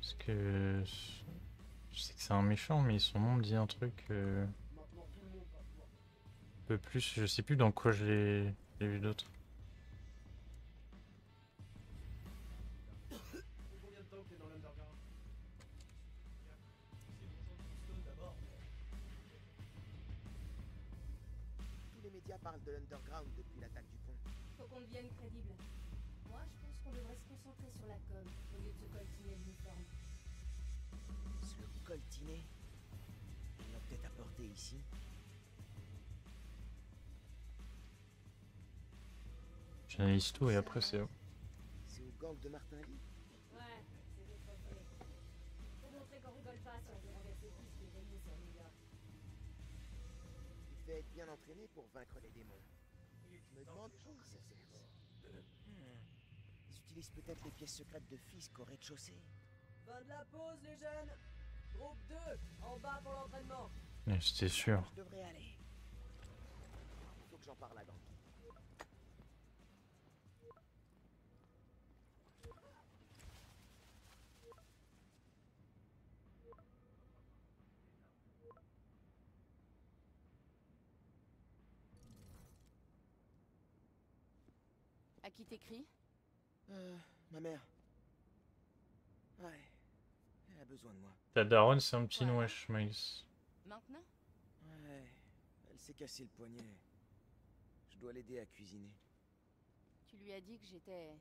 Parce que je sais que c'est un méchant, mais son nom me dit un truc un peu plus. Je sais plus dans quoi je l'ai vu d'autre. Combien de temps que t'es dans l'underground? C'est l'urgence de Stone d'abord. Tous les médias parlent de l'underground depuis l'attaque du pont. Faut qu'on devienne crédible. Moi, je pense qu'on devrait se concentrer sur la com au lieu de se coltiner l'uniforme. Se coltiner. Ils l'ont peut-être apporté ici. J'analyse tout et après c'est... C'est au gang de Martin Lee. Ouais, c'est des trophées. Faut montrer qu'on rigole pas si on veut renverser Fisk et régner sur New York. Il devait être bien entraîné pour vaincre les démons. Je me demande où il s'exerce. Ils utilisent peut-être les pièces secrètes de Fisk au rez-de-chaussée. Fin de la pause, les jeunes. Groupe 2, en bas pour l'entraînement. C'était sûr. Je devrais aller. Il faut que j'en parle à Ganki. À qui t'écris? Ma mère. Ouais. Elle a besoin de moi. Ta daronne, c'est un petit wesh, Miles. Maintenant? Ouais. Elle s'est cassé le poignet. Je dois l'aider à cuisiner. Tu lui as dit que j'étais...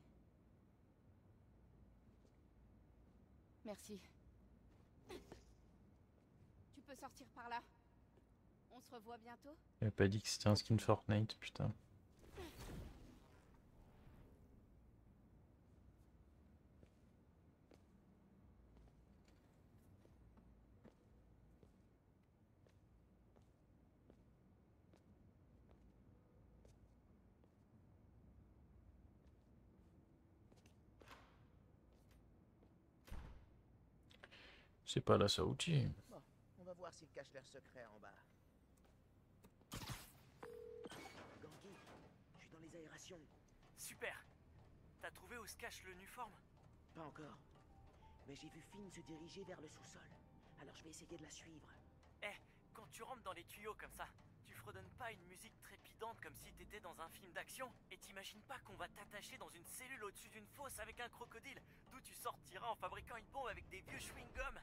Merci. Tu peux sortir par là. On se revoit bientôt? Il avait pas dit que c'était un skin Fortnite, putain. C'est pas la Saouti. Bon, on va voir s'ils cachent leur secret en bas. Ganki, je suis dans les aérations. Super. T'as trouvé où se cache le Nuform? Pas encore. Mais j'ai vu Finn se diriger vers le sous-sol. Alors je vais essayer de la suivre. Eh, quand tu rentres dans les tuyaux comme ça, tu fredonnes pas une musique trépidante comme si t'étais dans un film d'action? Et t'imagines pas qu'on va t'attacher dans une cellule au-dessus d'une fosse avec un crocodile, d'où tu sortiras en fabriquant une bombe avec des vieux chewing-gums?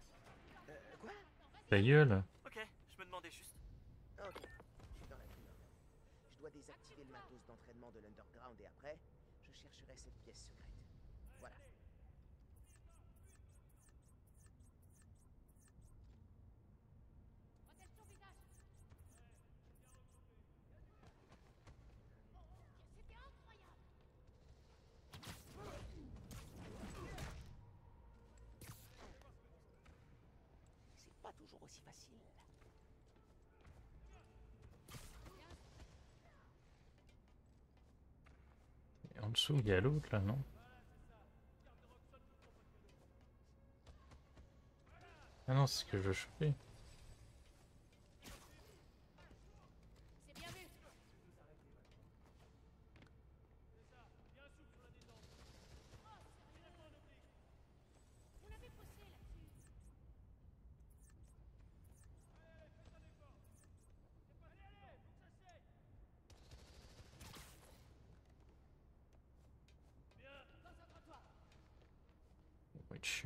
Quoi? Ta gueule. Ok, je me demandais juste. Ok, je suis dans la primeur. Je dois désactiver le matos d'entraînement de l'underground et après, je chercherai cette pièce secrète. Voilà. C'est pas toujours aussi facile. Et en dessous, il y a l'autre là, non? Ah non, c'est ce que je veux choper. Which...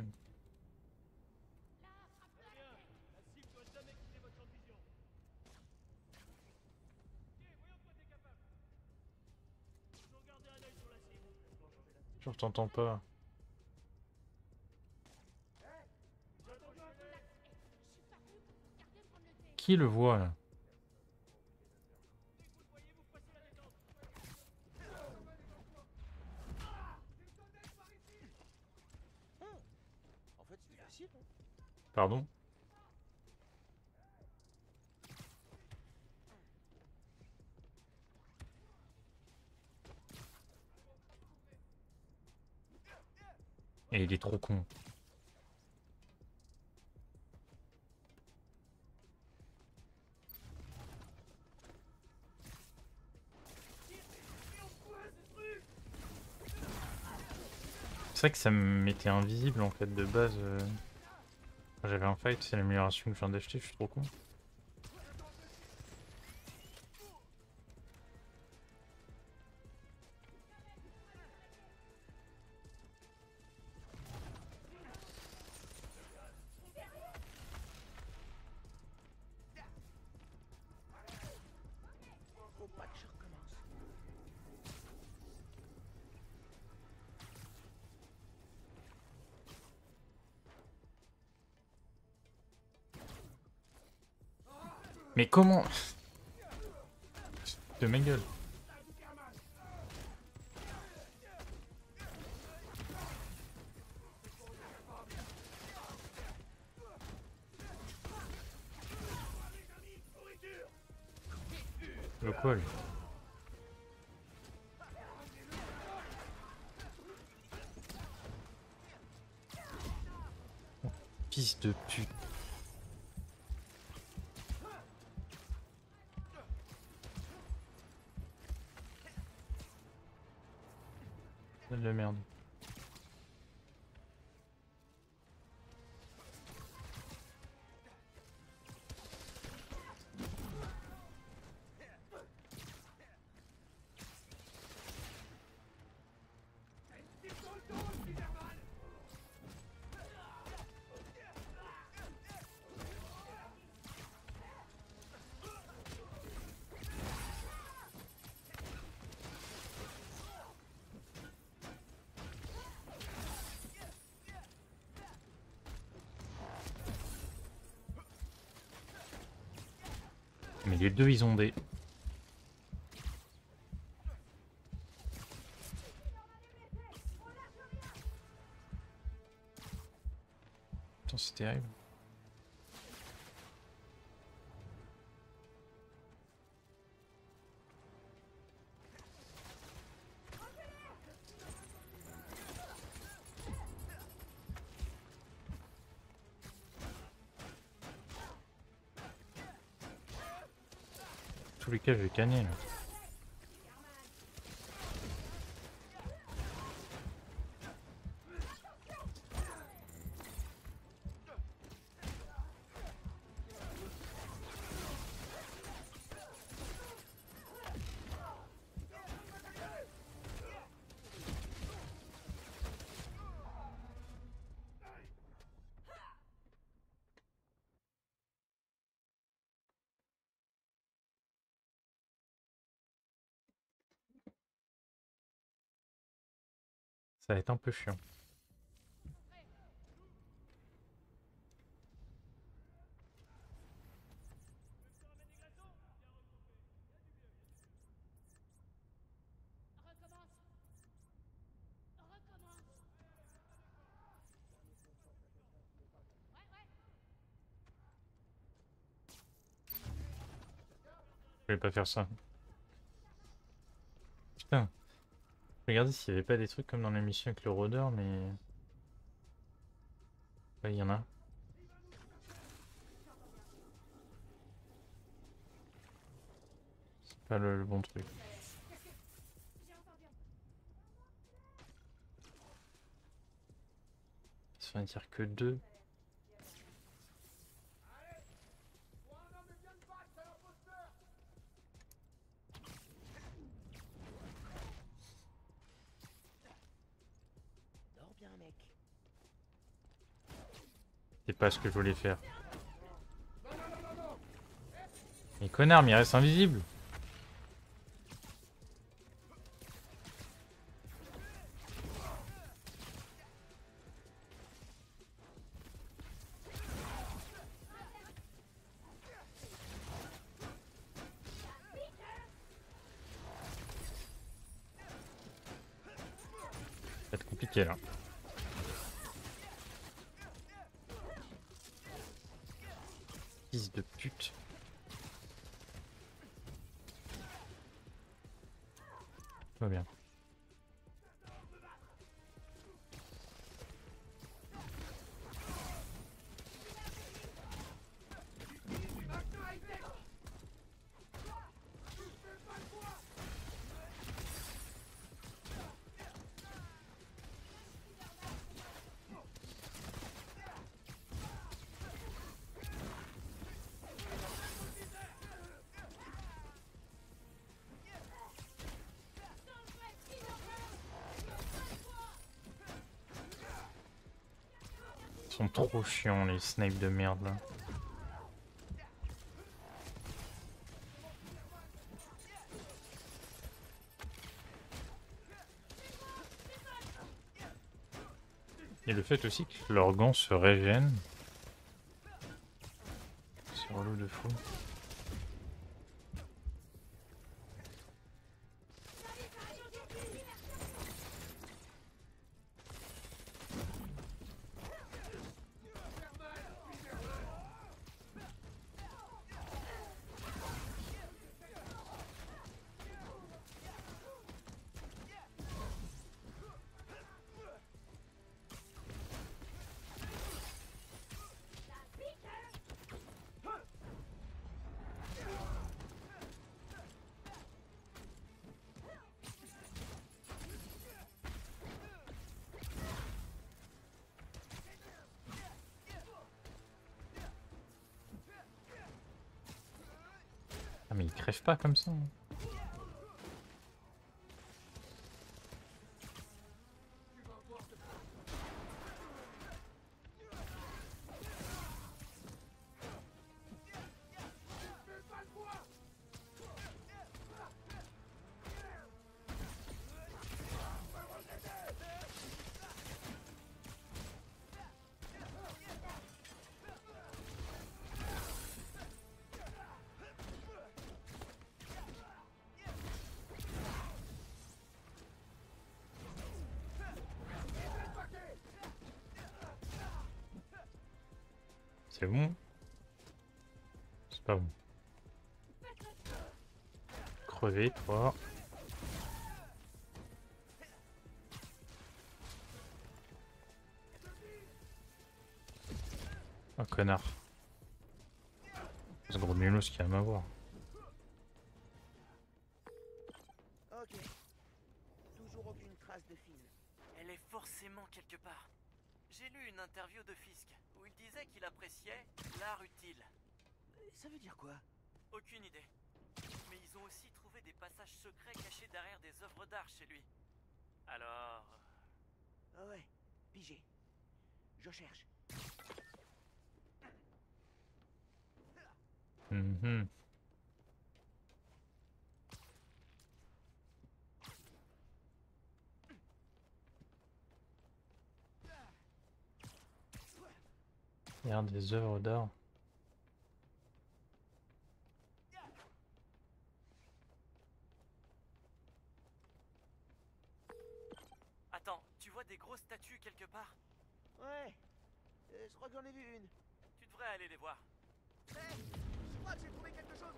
Je t'entends pas. Qui le voit là? En fait, c'est facile. Hein. Pardon? Et il est trop con. C'est vrai que ça me mettait invisible en fait de base. Quand j'avais un fight, c'est l'amélioration que je viens d'acheter, je suis trop con. Faut pas que je recommence. Mais comment? De ma gueule. Le quoi lui? Fils de pute. De merde. Mais les deux ils ont des... Putain c'est terrible. Dans tous les cas je vais canner là. Ça va être un peu chiant. Je vais pas faire ça. Putain. Regardez s'il n'y avait pas des trucs comme dans la mission avec le rôdeur, mais... Ouais, il y en a. C'est pas le bon truc. Ça veut dire que 2. Dors bien, mec. C'est pas ce que je voulais faire. Mais connard, mais il reste invisible. compliqué là. Fils de pute. Tout va bien. Ils sont trop chiants les snipes de merde là. Et le fait aussi que leurs gants se régènent. C'est relou de fou. Ah mais ils crèvent pas comme ça. Hein. C'est bon? C'est pas bon. Crevé, toi. Oh connard. Ce gros nulos qui va m'avoir. Ok. Toujours aucune trace de Finn. Elle est forcément quelque part. J'ai lu une interview de Fisk où il disait qu'il appréciait l'art utile. Ça veut dire quoi? Aucune idée. Mais ils ont aussi trouvé des passages secrets cachés derrière des œuvres d'art chez lui. Alors... Ah ouais, pigé. Je cherche. Mhm. Regarde des œuvres d'art. Attends, tu vois des grosses statues quelque part? Ouais, je crois que j'en ai vu une. Tu devrais aller les voir. Hé, je crois que j'ai trouvé quelque chose.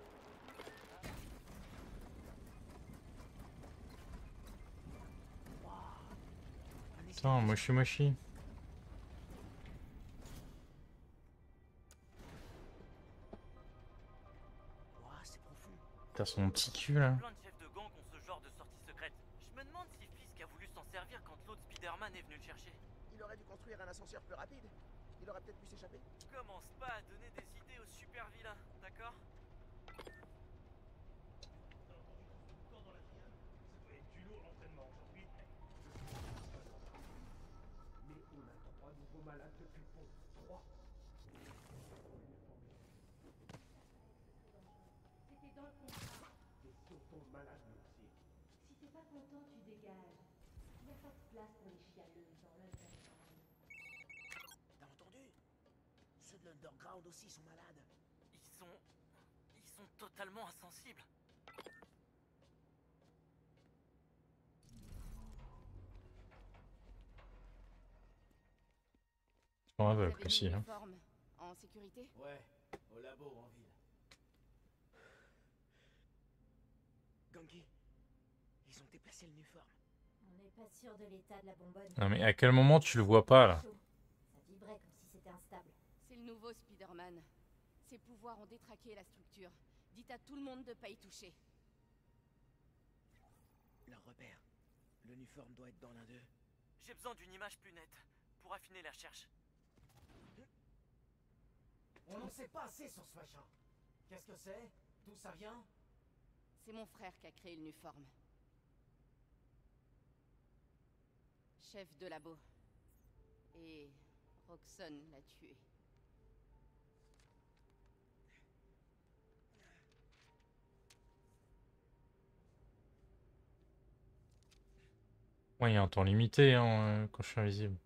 Putain, mochi mochi. C'est profond. T'as son petit cul là. Plein de chefs de gang ont ce genre de sortie secrète. Je me demande si Fisk a voulu s'en servir quand l'autre Spider-Man est venu le chercher. Il aurait dû construire un ascenseur plus rapide. Il aurait peut-être pu s'échapper. Commence pas à donner des idées aux super vilains, d'accord? Mais on a 3 nouveaux malades depuis le pont. 3. C'était dans le contrat. Et sur ton malade, merci. Si t'es pas content, tu dégages. Il n'y a pas de place pour les chialeuses dans l'Underground. T'as entendu? Ceux de l'Underground aussi sont malades. Ils sont totalement insensibles. Bon, Vous bah, avez précis, hein. l'uniforme en sécurité? Ouais, au labo en ville. Gangi, ils ont déplacé l'uniforme. On n'est pas sûr de l'état de la bonbonne. Non, mais à quel moment tu le vois pas, là? Ça vibrait comme si c'était instable. C'est le nouveau Spider-Man. Ses pouvoirs ont détraqué la structure. Dites à tout le monde de pas y toucher. Leur repère. L'uniforme doit être dans l'un d'eux. J'ai besoin d'une image plus nette pour affiner la recherche. On n'en sait pas assez sur ce machin. Qu'est-ce que c'est? D'où ça vient? C'est mon frère qui a créé l'uniforme. Chef de labo. Et Roxxon l'a tué. Ouais, il y a un temps limité, hein, quand je suis invisible.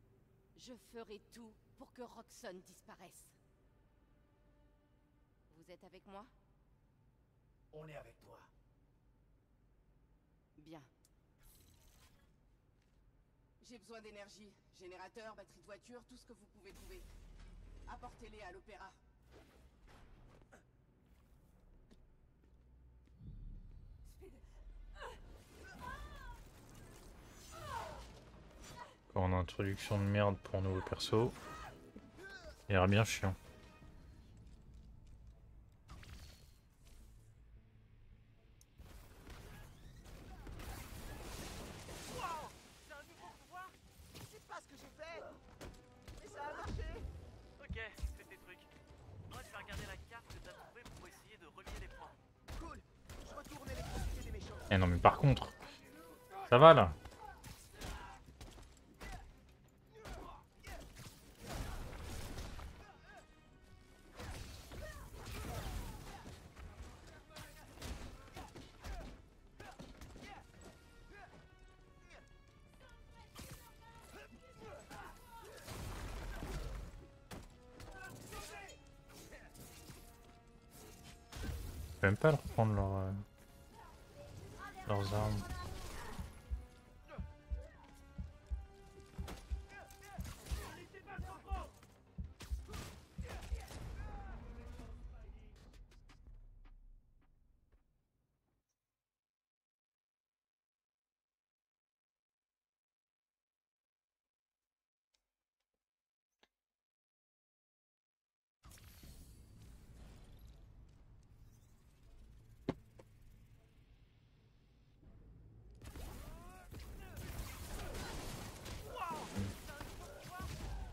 Je ferai tout pour que Roxxon disparaisse. Vous êtes avec moi? On est avec toi. Bien. J'ai besoin d'énergie. Générateur, batterie de voiture, tout ce que vous pouvez trouver. Apportez-les à l'opéra. Encore une introduction de merde pour un nouveau perso. Il a l'air bien chiant. C'est un nouveau pouvoir. Je sais pas ce que j'ai fait, mais ça a marché. Ok, fais tes trucs. Moi, je vais regarder la carte que t'as trouvée pour essayer de relier les points. Cool. Je retourne l'électricité des méchants. Eh non, mais par contre, ça va là? Je peux même pas leur prendre leurs armes.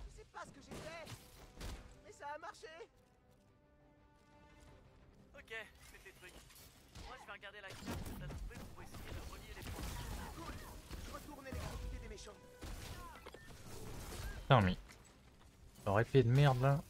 Je sais pas ce que j'ai fait, mais ça a marché. Ok, fais tes trucs. Moi, je vais regarder la carte que t'as trouvée pour essayer de relier les points. Cool. Je retourne l'électricité des méchants. Putain, mais leur épée de merde là.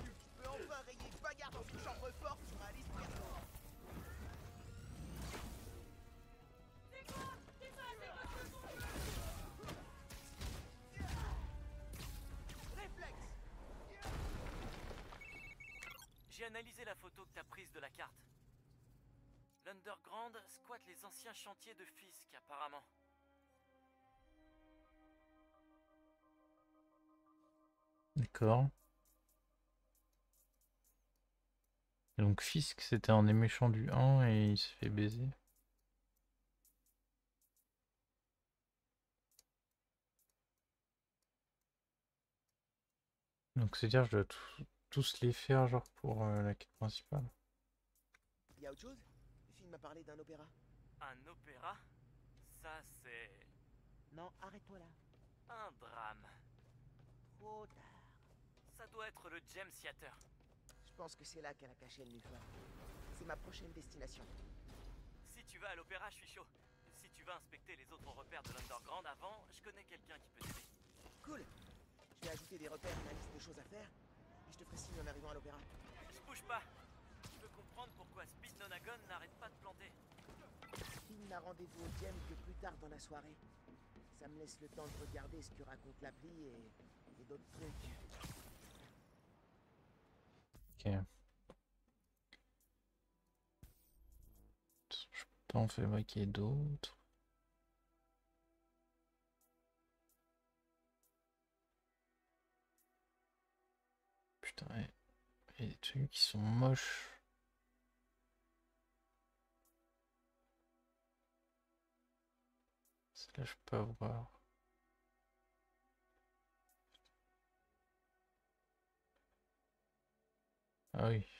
Je peux enfin rayer bagarre dans une chambre forte sur ma liste perso. Réflexe. J'ai analysé la photo que t'as prise de la carte. L'Underground squatte les anciens chantiers de Fisk, apparemment. D'accord. Et donc Fisk c'était un des méchants du 1 et il se fait baiser. Donc c'est-à-dire je dois tous les faire genre pour la quête principale. Y a autre chose? Le film m'a parlé d'un opéra. Un opéra? Ça, c'est Non, arrête-toi là. un drame. Trop tard. Ça doit être le James Theater. Je pense que c'est là qu'elle a caché l'uniforme. C'est ma prochaine destination. Si tu vas à l'opéra, je suis chaud. Si tu vas inspecter les autres repères de l'Underground avant, je connais quelqu'un qui peut t'aider. Cool. Je vais ajouter des repères à la liste de choses à faire et je te ferai signe en arrivant à l'opéra. Je bouge pas. Je veux comprendre pourquoi Speed Nonagon n'arrête pas de planter. Il n'a rendez-vous au Gem que plus tard dans la soirée. Ça me laisse le temps de regarder ce que raconte l'appli et d'autres trucs. Ok. Je peux pas en fabriquer d'autres. Putain, il y a des trucs qui sont moches. Là, je peux pas voir. Ah oui.